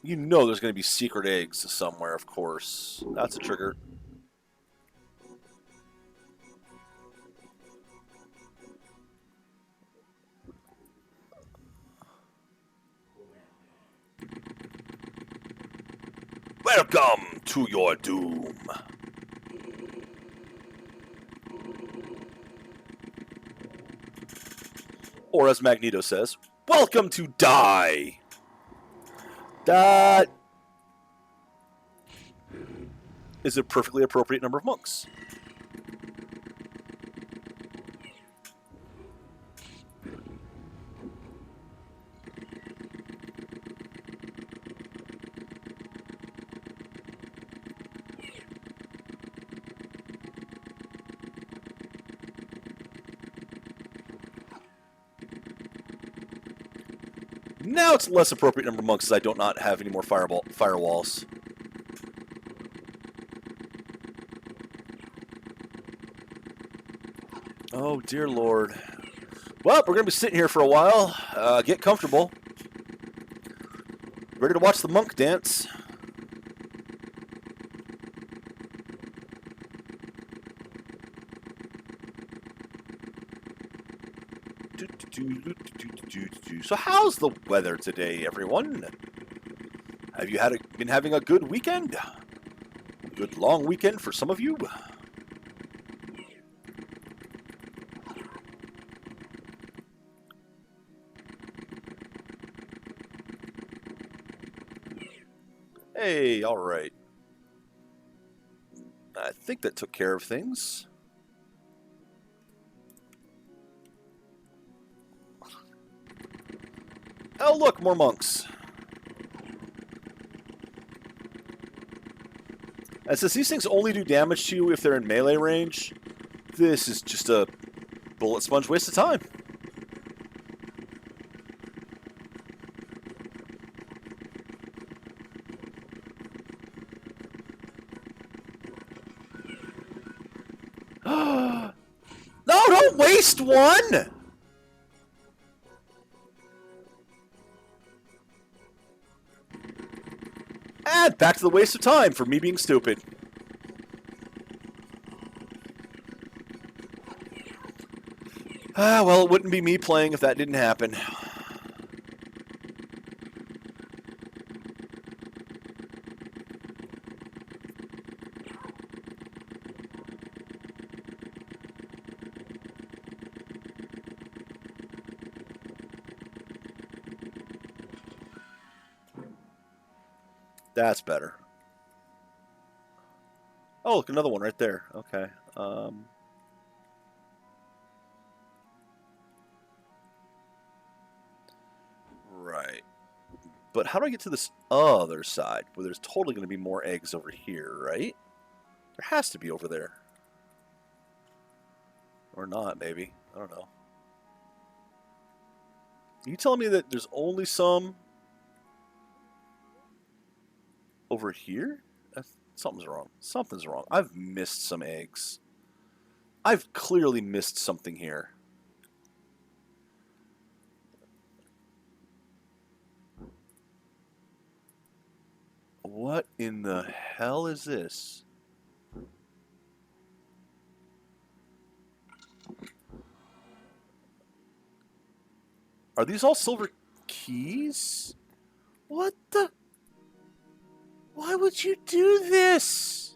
You know there's going to be secret eggs somewhere, of course. That's a trigger. Welcome to your doom. Or as Magneto says, welcome to die. That is a perfectly appropriate number of monks. Now it's a less appropriate number of monks, as I do not have any more firewalls. Oh, dear Lord. Well, we're going to be sitting here for a while. Get comfortable. Ready to watch the monk dance. So how's the weather today, everyone? Have you been having a good weekend? A good long weekend for some of you? Hey, all right. I think that took care of things. Oh, look, more monks. And since these things only do damage to you if they're in melee range, this is just a bullet sponge waste of time. No, don't waste one! And back to the waste of time for me being stupid. Well, it wouldn't be me playing if that didn't happen. That's better. Oh, look, another one right there. Okay. Right. But how do I get to this other side where there's totally going to be more eggs over here, right? There has to be over there. Or not, maybe. I don't know. Are you telling me that there's only some over here? Something's wrong. Something's wrong. I've missed some eggs. I've clearly missed something here. What in the hell is this? Are these all silver keys? What the? Why would you do this?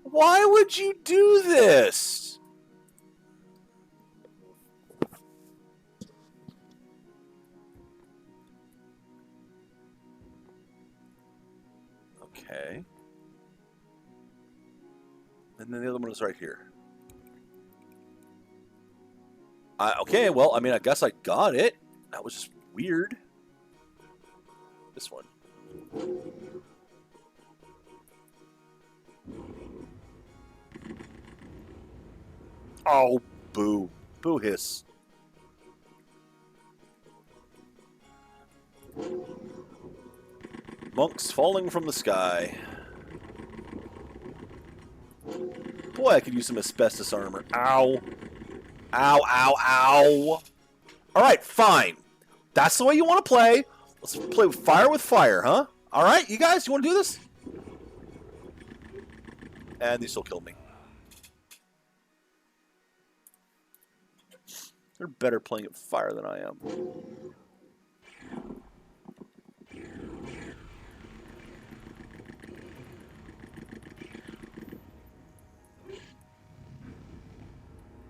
Why would you do this? Okay. And then the other one is right here. Okay, well, I mean, I guess I got it. That was just weird. This one. Oh, boo. Boo hiss. Monks falling from the sky. Boy, I could use some asbestos armor. Ow. Ow, ow, ow. Alright, fine. That's the way you want to play. Let's play with fire, huh? Alright, you guys, you want to do this? And they still killed me. They're better playing at fire than I am.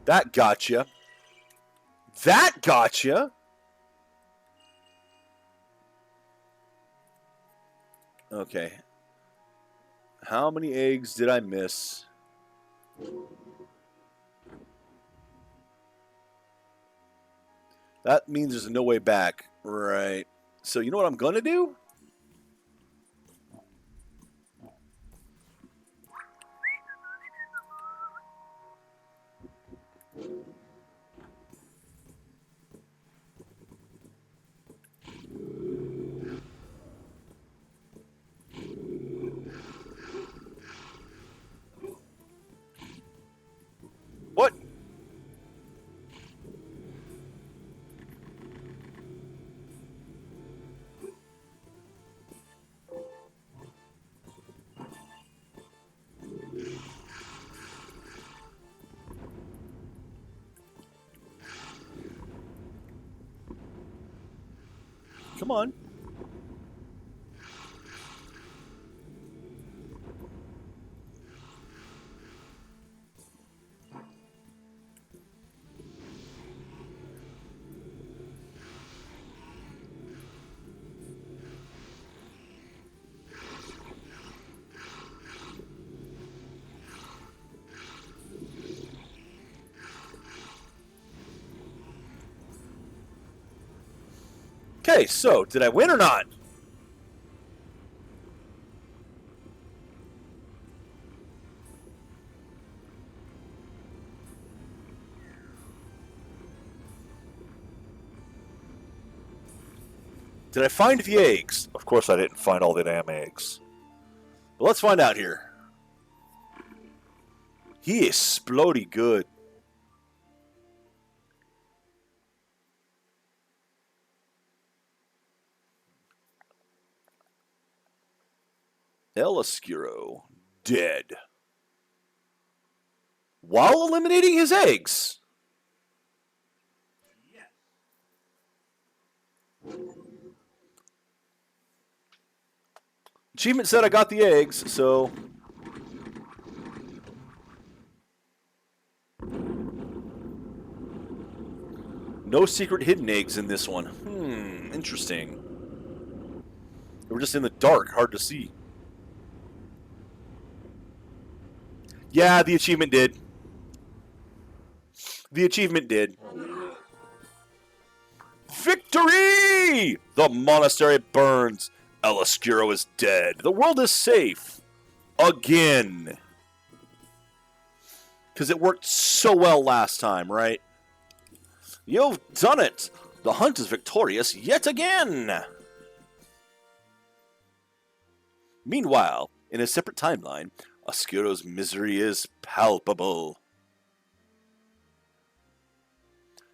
That gotcha. That gotcha. Okay. How many eggs did I miss? That means there's no way back. Right. So you know what I'm going to do? What? Come on. Okay, so did I win or not? Did I find the eggs? Of course I didn't find all the damn eggs. But let's find out here. He is splody good. El Oscuro, dead. While eliminating his eggs. Achievement said I got the eggs, so... No secret hidden eggs in this one. Interesting. They were just in the dark, hard to see. Yeah, the achievement did. The achievement did. Victory! The monastery burns. El Oscuro is dead. The world is safe. Again. Because it worked so well last time, right? You've done it. The hunt is victorious yet again. Meanwhile, in a separate timeline, Oscuro's misery is palpable.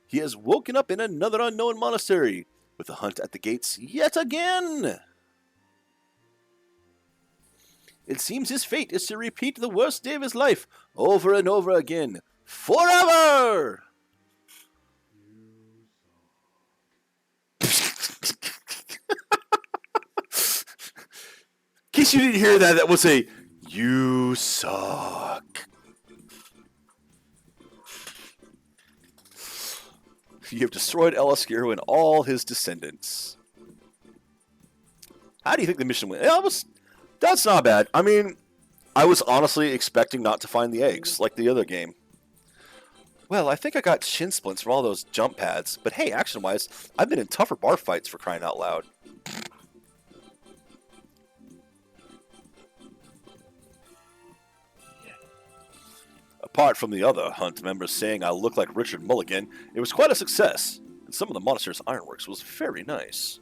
He has woken up in another unknown monastery, with the hunt at the gates yet again. It seems his fate is to repeat the worst day of his life over and over again, forever! In case you didn't hear that, that was a "You suck." You have destroyed El Oscuro and all his descendants. How do you think the mission went? That's not bad. I mean, I was honestly expecting not to find the eggs, like the other game. Well, I think I got shin splints from all those jump pads. But hey, action-wise, I've been in tougher bar fights, for crying out loud. Apart from the other hunt members saying I look like Richard Mulligan, it was quite a success, and some of the monastery's ironworks was very nice.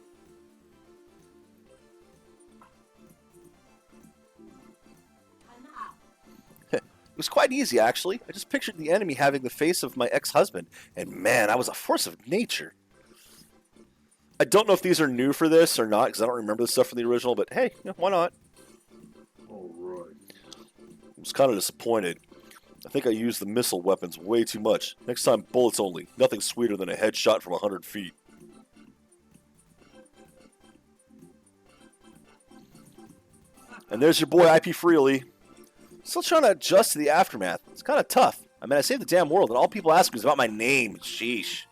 It was quite easy, actually. I just pictured the enemy having the face of my ex-husband, and man, I was a force of nature. I don't know if these are new for this or not, because I don't remember the stuff from the original, but hey, yeah, why not? Alright. I was kind of disappointed. I think I used the missile weapons way too much. Next time, bullets only. Nothing sweeter than a headshot from 100 feet. And there's your boy IP Freely. Still trying to adjust to the aftermath. It's kind of tough. I mean, I saved the damn world, and all people ask me is about my name. Sheesh.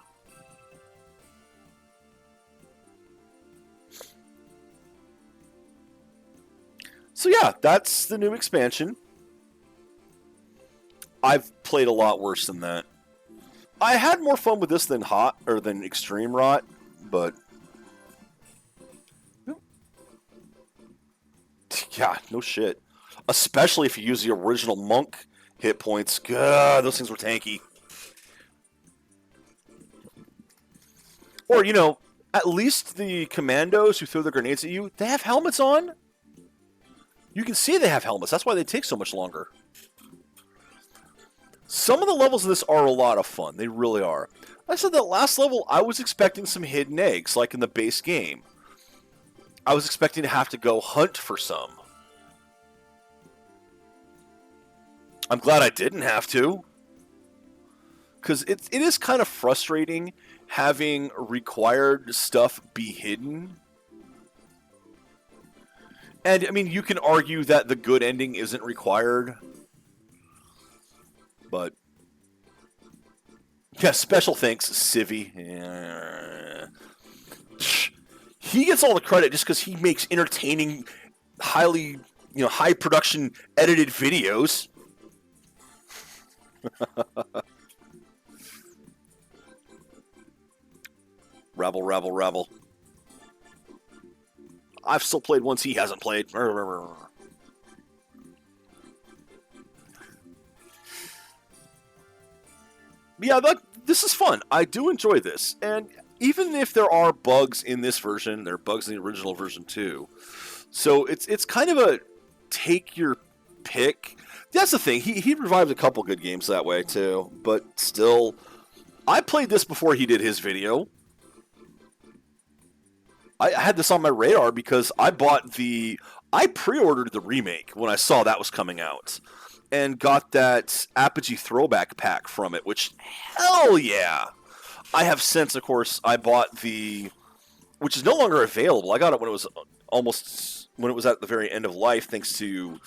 So yeah, that's the new expansion. I've played a lot worse than that. I had more fun with this than than Extreme Rot, but yeah, no shit. Especially if you use the original monk hit points. God, those things were tanky. Or, you know, at least the commandos who throw the grenades at you, they have helmets on. You can see they have helmets. That's why they take so much longer. Some of the levels of this are a lot of fun. They really are. I said that last level, I was expecting some hidden eggs, like in the base game. I was expecting to have to go hunt for some. I'm glad I didn't have to. Because it is kind of frustrating having required stuff be hidden. And, I mean, you can argue that the good ending isn't required. But, yeah, special thanks, Civvy. Yeah. He gets all the credit just because he makes entertaining, highly, high production edited videos. Rebel, rebel, rebel. I've still played ones he hasn't played. Yeah, this is fun. I do enjoy this. And even if there are bugs in this version, there are bugs in the original version too. So it's kind of a take your pick. That's the thing. He revived a couple good games that way too. But still, I played this before he did his video. I had this on my radar because I pre-ordered the remake when I saw that was coming out. And got that Apogee throwback pack from it, which, hell yeah! I have since, of course, I bought which is no longer available. I got it when it was at the very end of life, thanks to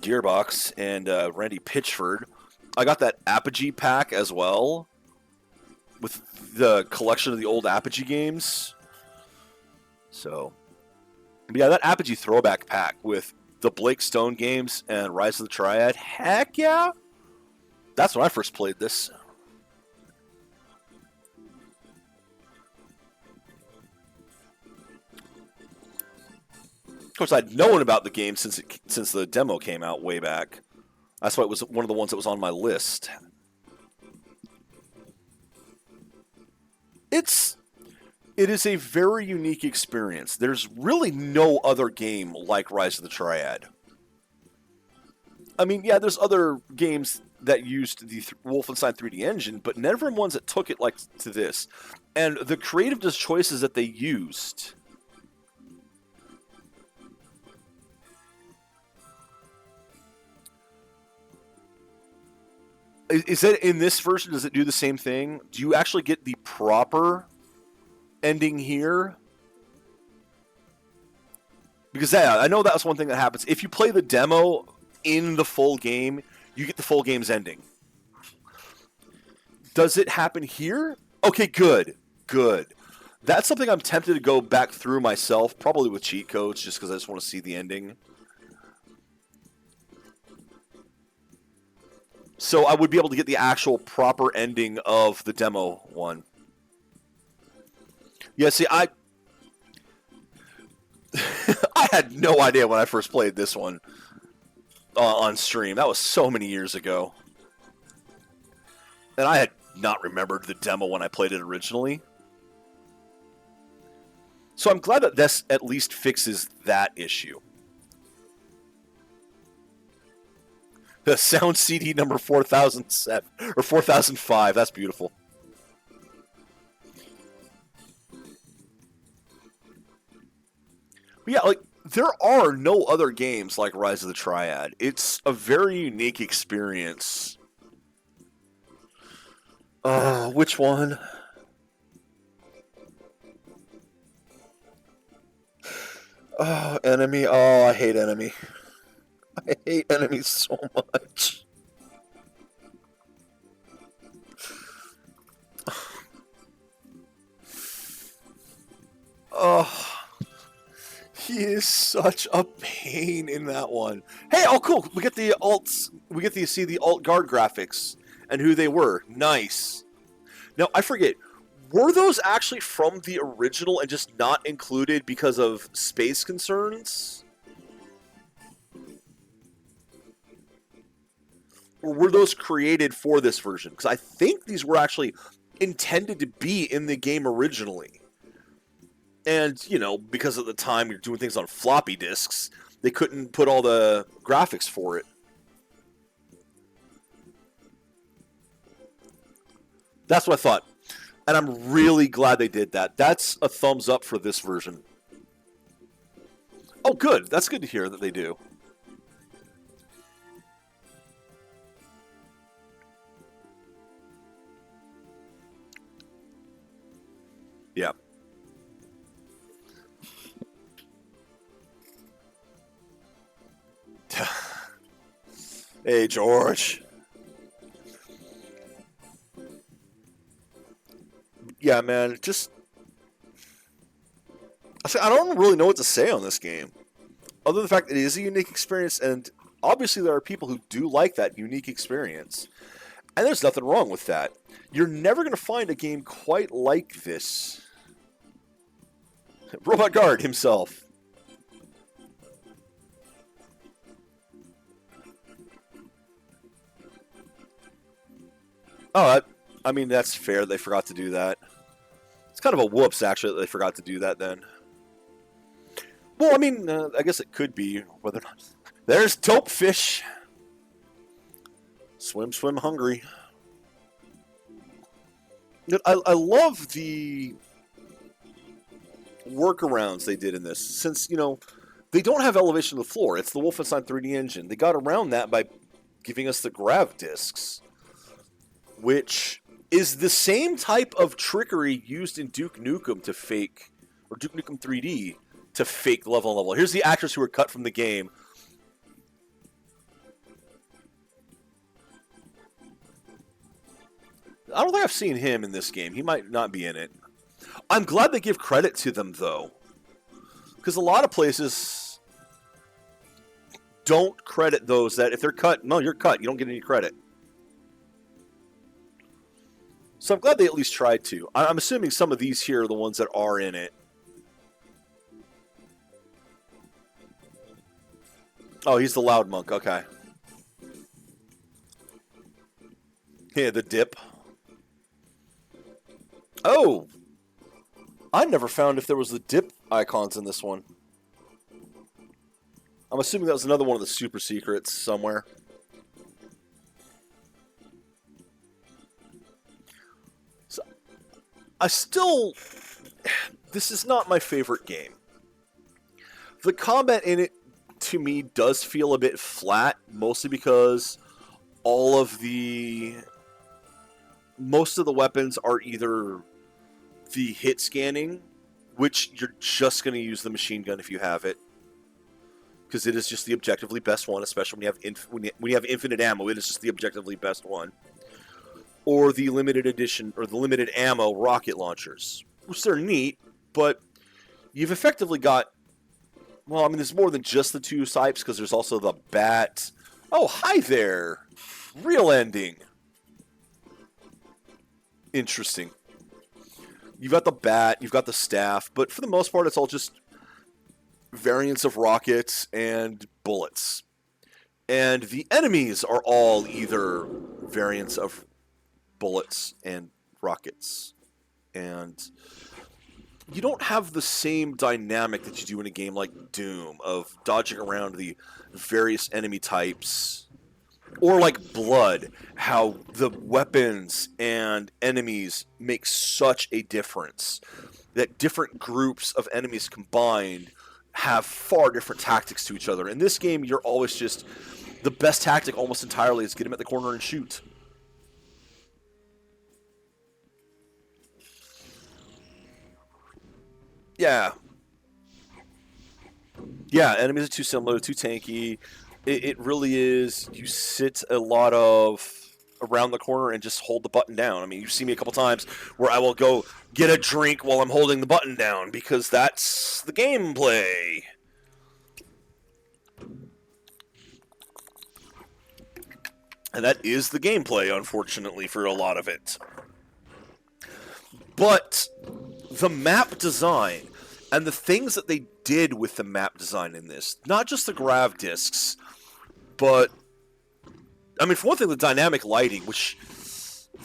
Gearbox and Randy Pitchford. I got that Apogee pack as well, with the collection of the old Apogee games. So, but yeah, that Apogee throwback pack with the Blake Stone games and Rise of the Triad, heck yeah! That's when I first played this. Of course, I'd known about the game since the demo came out way back. That's why it was one of the ones that was on my list. It is a very unique experience. There's really no other game like Rise of the Triad. I mean, yeah, there's other games that used the Wolfenstein 3D engine, but never ones that took it like to this. And the creative choices that they used. Is that in this version, does it do the same thing? Do you actually get the proper ending here? Because I know that's one thing that happens. If you play the demo in the full game, you get the full game's ending. Does it happen here? Okay, good. Good. That's something I'm tempted to go back through myself, probably with cheat codes, just because I just want to see the ending. So I would be able to get the actual proper ending of the demo one. Yeah, see, I had no idea when I first played this one on stream. That was so many years ago. And I had not remembered the demo when I played it originally. So I'm glad that this at least fixes that issue. The sound CD number 4007 or 4005. That's beautiful. But yeah, like there are no other games like Rise of the Triad. It's a very unique experience. Which one? Enemy. Oh, I hate Enemy. I hate Enemy so much. Oh, he is such a pain in that one. Hey, oh cool, we get the alts. We get to see the alt guard graphics and who they were. Nice. Now I forget. Were those actually from the original and just not included because of space concerns? Or were those created for this version? Because I think these were actually intended to be in the game originally. And, you know, because at the time you're doing things on floppy disks, they couldn't put all the graphics for it. That's what I thought. And I'm really glad they did that. That's a thumbs up for this version. Oh, good. That's good to hear that they do. Yeah. Hey, George. Yeah, man, just... I don't really know what to say on this game. Other than the fact that it is a unique experience, and obviously there are people who do like that unique experience. And there's nothing wrong with that. You're never going to find a game quite like this. Robot Guard himself. Oh, I mean, that's fair. They forgot to do that. It's kind of a whoops, actually, that they forgot to do that then. Well, I mean, I guess it could be whether or not. There's Topefish. Swim, swim, hungry. I love the workarounds they did in this. Since, you know, they don't have elevation to the floor. It's the Wolfenstein 3D engine. They got around that by giving us the grav discs, which is the same type of trickery used in Duke Nukem to fake, or Duke Nukem 3D to fake level on level. Here's the actors who were cut from the game. I don't think I've seen him in this game. He might not be in it. I'm glad they give credit to them, though. Because a lot of places don't credit those that if they're cut, no, you're cut. You don't get any credit. So I'm glad they at least tried to. I'm assuming some of these here are the ones that are in it. Oh, he's the loud monk. Okay. Yeah, the dip. Oh! I never found if there was the dip icons in this one. I'm assuming that was another one of the super secrets somewhere. So, I still... This is not my favorite game. The combat in it, to me, does feel a bit flat, mostly because all of the... Most of the weapons are either the hit scanning, which you're just going to use the machine gun if you have it, because it is just the objectively best one, especially when you have infinite ammo. It is just the objectively best one. Or the limited edition, or the limited ammo rocket launchers, which they're neat, but you've effectively got... Well, I mean, there's more than just the two types, because there's also the bat. Oh, hi there! Real ending. Interesting. You've got the bat, you've got the staff, but for the most part, it's all just variants of rockets and bullets. And the enemies are all either variants of bullets and rockets. And you don't have the same dynamic that you do in a game like Doom of dodging around the various enemy types. Or like Blood, how the weapons and enemies make such a difference. That different groups of enemies combined have far different tactics to each other. In this game, you're always just... The best tactic almost entirely is get him at the corner and shoot. Yeah. Yeah, enemies are too similar, too tanky. It really is. You sit a lot of around the corner and just hold the button down. I mean, you see me a couple times where I will go get a drink while I'm holding the button down because that's the gameplay. And that is the gameplay, unfortunately, for a lot of it. But the map design and the things that they did with the map design in this, not just the grav discs, but, I mean, for one thing, the dynamic lighting, which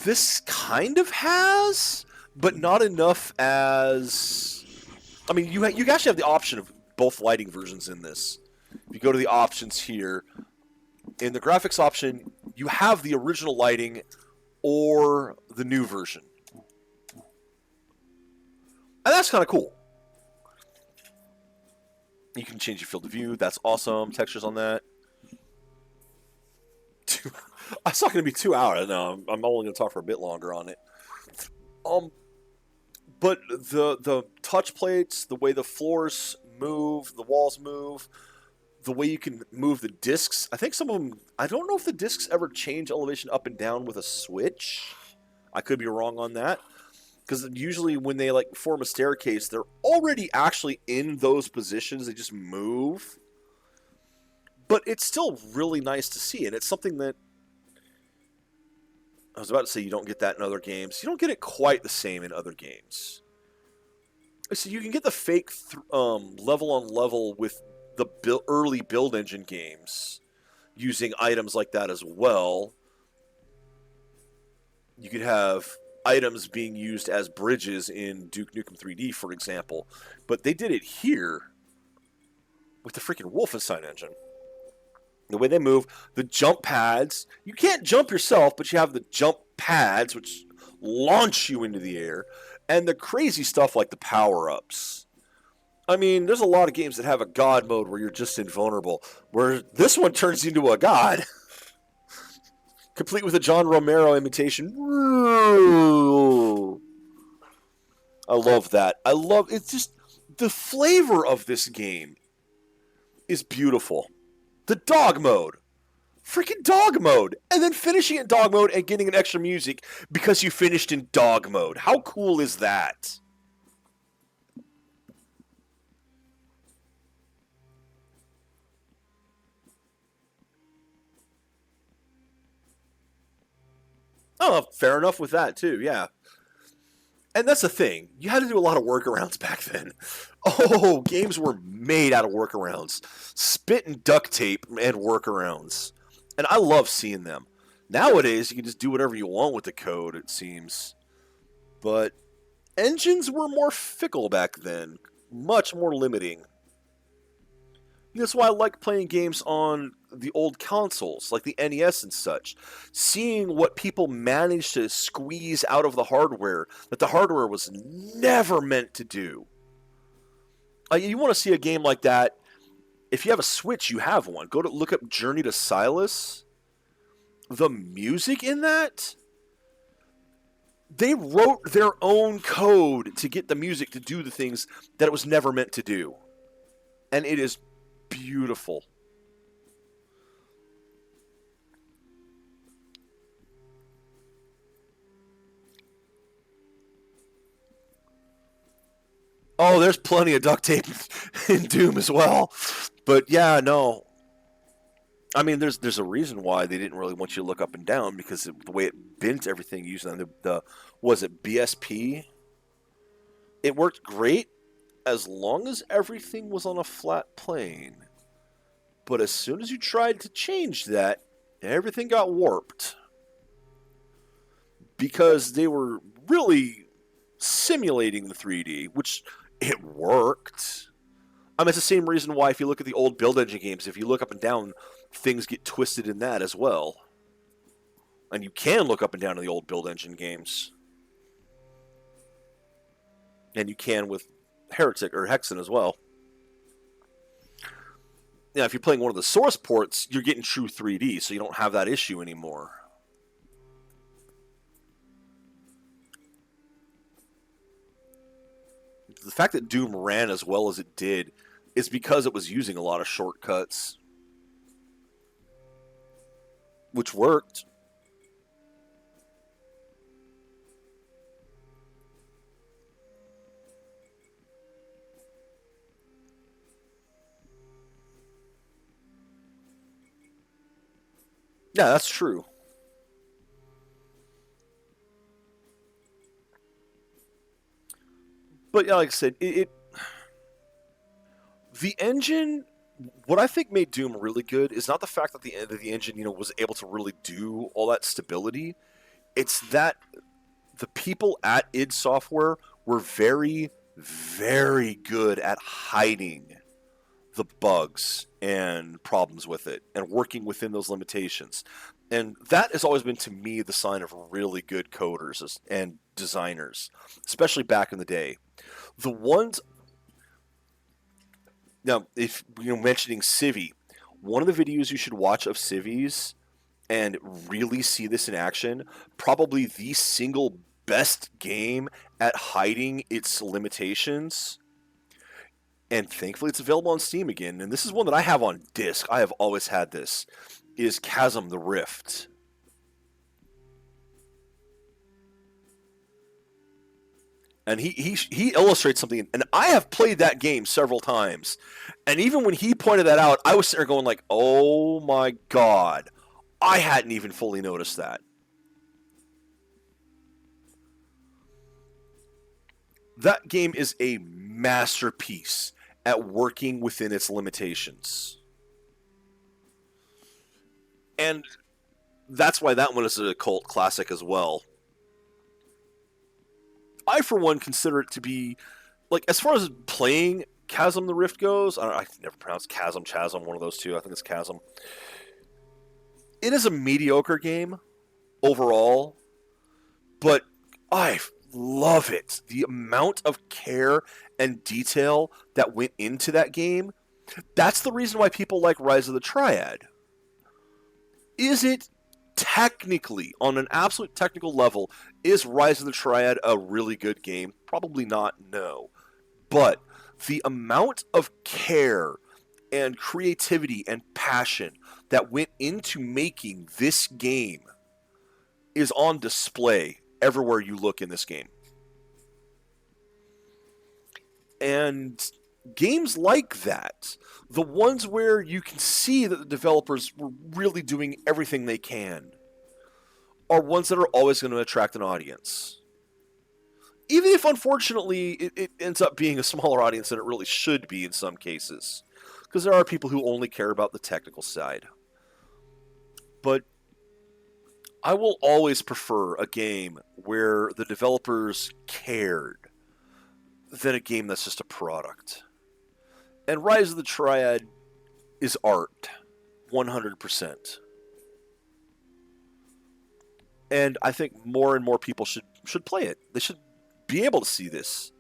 this kind of has, but not enough as... I mean, you actually have the option of both lighting versions in this. If you go to the options here, in the graphics option, you have the original lighting or the new version. And that's kind of cool. You can change your field of view. That's awesome. Textures on that. It's not going to be 2 hours. No, I'm only going to talk for a bit longer on it. But the touch plates, the way the floors move, the walls move, the way you can move the discs. I think some of them, I don't know if the discs ever change elevation up and down with a switch. I could be wrong on that. Because usually when they like form a staircase, they're already actually in those positions. They just move. But it's still really nice to see. And it's something that, I was about to say you don't get that in other games. You don't get it quite the same in other games. So you can get the fake level on level with the early build engine games using items like that as well. You could have items being used as bridges in Duke Nukem 3D, for example. But they did it here with the freaking Wolfenstein engine. The way they move, the jump pads. You can't jump yourself, but you have the jump pads, which launch you into the air. And the crazy stuff like the power-ups. I mean, there's a lot of games that have a god mode where you're just invulnerable. Where this one turns you into a god. Complete with a John Romero imitation. I love that. It's just, the flavor of this game is beautiful. The dog mode. Freaking dog mode. And then finishing in dog mode and getting an extra music because you finished in dog mode. How cool is that? Oh, fair enough with that, too, yeah. And that's the thing. You had to do a lot of workarounds back then. Oh, games were made out of workarounds. Spit and duct tape and workarounds. And I love seeing them. Nowadays, you can just do whatever you want with the code, it seems. But engines were more fickle back then. Much more limiting. That's why I like playing games on the old consoles, like the NES and such. Seeing what people managed to squeeze out of the hardware that the hardware was never meant to do. You want to see a game like that, if you have a Switch, you have one. Go to look up Journey to Silas. The music in that, they wrote their own code to get the music to do the things that it was never meant to do. And it is beautiful. Oh, there's plenty of duct tape in Doom as well. But yeah, no. I mean, there's a reason why they didn't really want you to look up and down, because the way it bent everything using the was it BSP? It worked great as long as everything was on a flat plane. But as soon as you tried to change that, everything got warped. Because they were really simulating the 3D, which it worked. I mean, it's the same reason why if you look at the old build engine games, if you look up and down, things get twisted in that as well. And you can look up and down in the old build engine games. And you can with Heretic or Hexen as well. Now, if you're playing one of the source ports, you're getting true 3D, so you don't have that issue anymore. The fact that Doom ran as well as it did is because it was using a lot of shortcuts. Which worked. Yeah, that's true. But yeah, like I said, the engine. What I think made Doom really good is not the fact that the engine, was able to really do all that stability. It's that the people at id Software were very, very good at hiding the bugs and problems with it and working within those limitations. And that has always been to me the sign of really good coders and designers, especially back in the day. The ones now, if mentioning Civi, one of the videos you should watch of Civi's and really see this in action, probably the single best game at hiding its limitations. And thankfully, it's available on Steam again. And this is one that I have on disc. I have always had this. Is Chasm the Rift. And he illustrates something, and I have played that game several times. And even when he pointed that out, I was sitting there going like, "Oh my god, I hadn't even fully noticed that." That game is a masterpiece at working within its limitations. And that's why that one is a cult classic as well. I, for one, consider it to be, like, as far as playing Chasm the Rift goes, I never pronounce Chasm, one of those two. I think it's Chasm. It is a mediocre game overall, but I love it. The amount of care and detail that went into that game, that's the reason why people like Rise of the Triad. Is it technically, on an absolute technical level, is Rise of the Triad a really good game? Probably not, no. But the amount of care and creativity and passion that went into making this game is on display everywhere you look in this game. And games like that, the ones where you can see that the developers were really doing everything they can, are ones that are always going to attract an audience. Even if, unfortunately, it ends up being a smaller audience than it really should be in some cases. Because there are people who only care about the technical side. But I will always prefer a game where the developers cared than a game that's just a product. And Rise of the Triad is art, 100%. And I think more and more people should play it. They should be able to see this.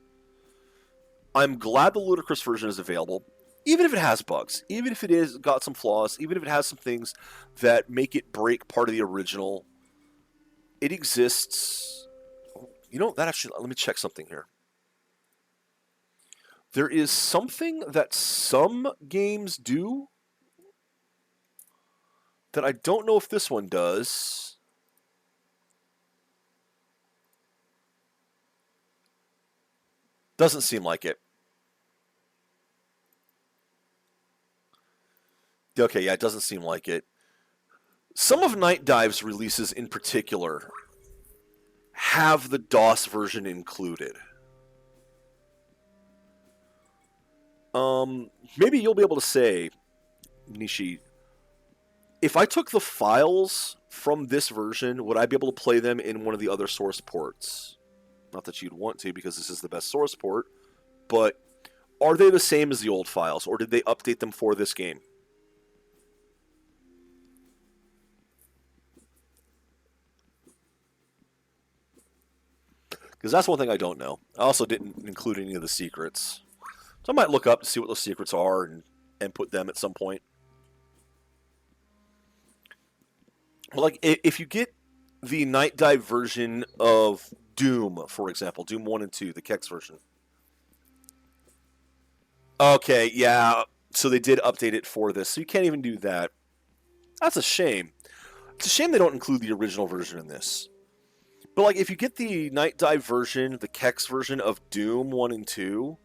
I'm glad the Ludicrous version is available, even if it has bugs, even if it is got some flaws, even if it has some things that make it break part of the original. It exists. That actually, let me check something here. There is something that some games do that I don't know if this one does. Doesn't seem like it. Okay, yeah, it doesn't seem like it. Some of Night Dive's releases in particular have the DOS version included. Maybe you'll be able to say, Nishi, if I took the files from this version, would I be able to play them in one of the other source ports? Not that you'd want to, because this is the best source port, but are they the same as the old files, or did they update them for this game? Because that's one thing I don't know. I also didn't include any of the secrets. So I might look up to see what those secrets are and put them at some point. But like, if you get the Night Dive version of Doom, for example, Doom 1 and 2, the Kex version. Okay, yeah, so they did update it for this, so you can't even do that. That's a shame. It's a shame they don't include the original version in this. But like, if you get the Night Dive version, the Kex version of Doom 1 and 2,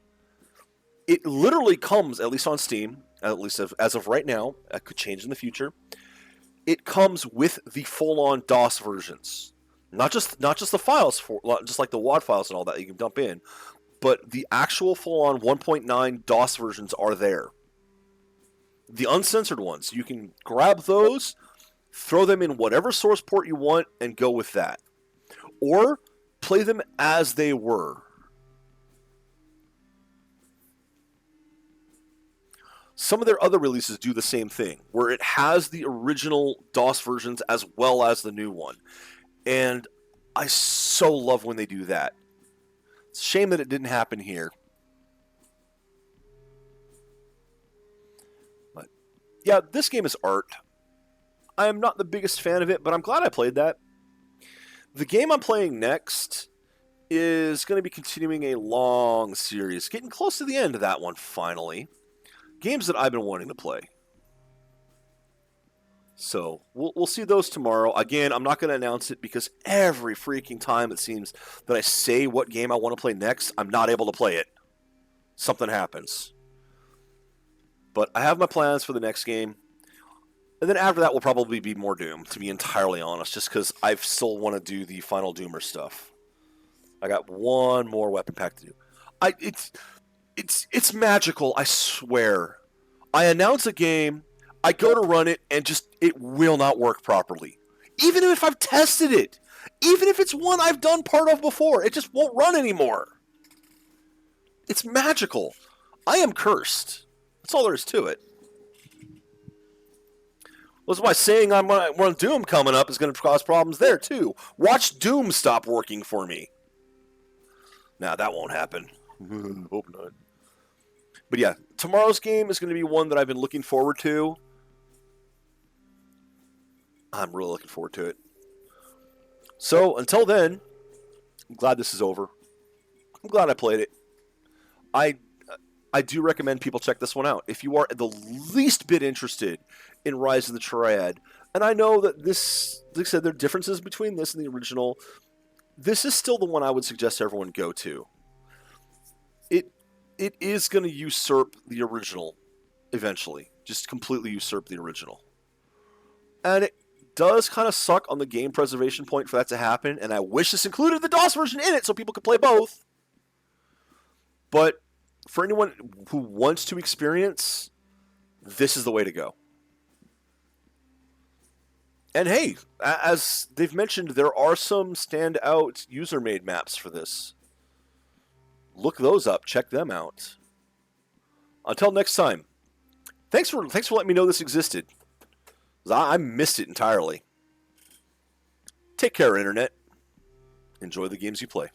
it literally comes, at least on Steam, at least as of right now, that could change in the future, it comes with the full-on DOS versions. Not just the files, just like the WAD files and all that you can dump in, but the actual full-on 1.9 DOS versions are there. The uncensored ones. You can grab those, throw them in whatever source port you want, and go with that. Or play them as they were. Some of their other releases do the same thing, where it has the original DOS versions as well as the new one. And I so love when they do that. It's a shame that it didn't happen here. But yeah, this game is art. I am not the biggest fan of it, but I'm glad I played that. The game I'm playing next is going to be continuing a long series, getting close to the end of that one finally. Games that I've been wanting to play. So we'll see those tomorrow. Again, I'm not going to announce it because every freaking time it seems that I say what game I want to play next, I'm not able to play it. Something happens. But I have my plans for the next game. And then after that will probably be more Doom, to be entirely honest, just because I still want to do the final Doomer stuff. I got one more weapon pack to do. It's magical, I swear. I announce a game, I go to run it, and just it will not work properly. Even if I've tested it. Even if it's one I've done part of before, it just won't run anymore. It's magical. I am cursed. That's all there is to it. That's why saying I'm going to run Doom coming up is going to cause problems there, too. Watch Doom stop working for me. Nah, that won't happen. Hope not. But yeah, tomorrow's game is going to be one that I've been looking forward to. I'm really looking forward to it. So, until then, I'm glad this is over. I'm glad I played it. I do recommend people check this one out. If you are the least bit interested in Rise of the Triad, and I know that this, like I said, there are differences between this and the original, this is still the one I would suggest everyone go to. It is going to usurp the original eventually. Just completely usurp the original. And it does kind of suck on the game preservation point for that to happen, and I wish this included the DOS version in it so people could play both. But for anyone who wants to experience, this is the way to go. And hey, as they've mentioned, there are some standout user-made maps for this. Look those up. Check them out. Until next time, thanks for letting me know this existed. I missed it entirely. Take care, Internet. Enjoy the games you play.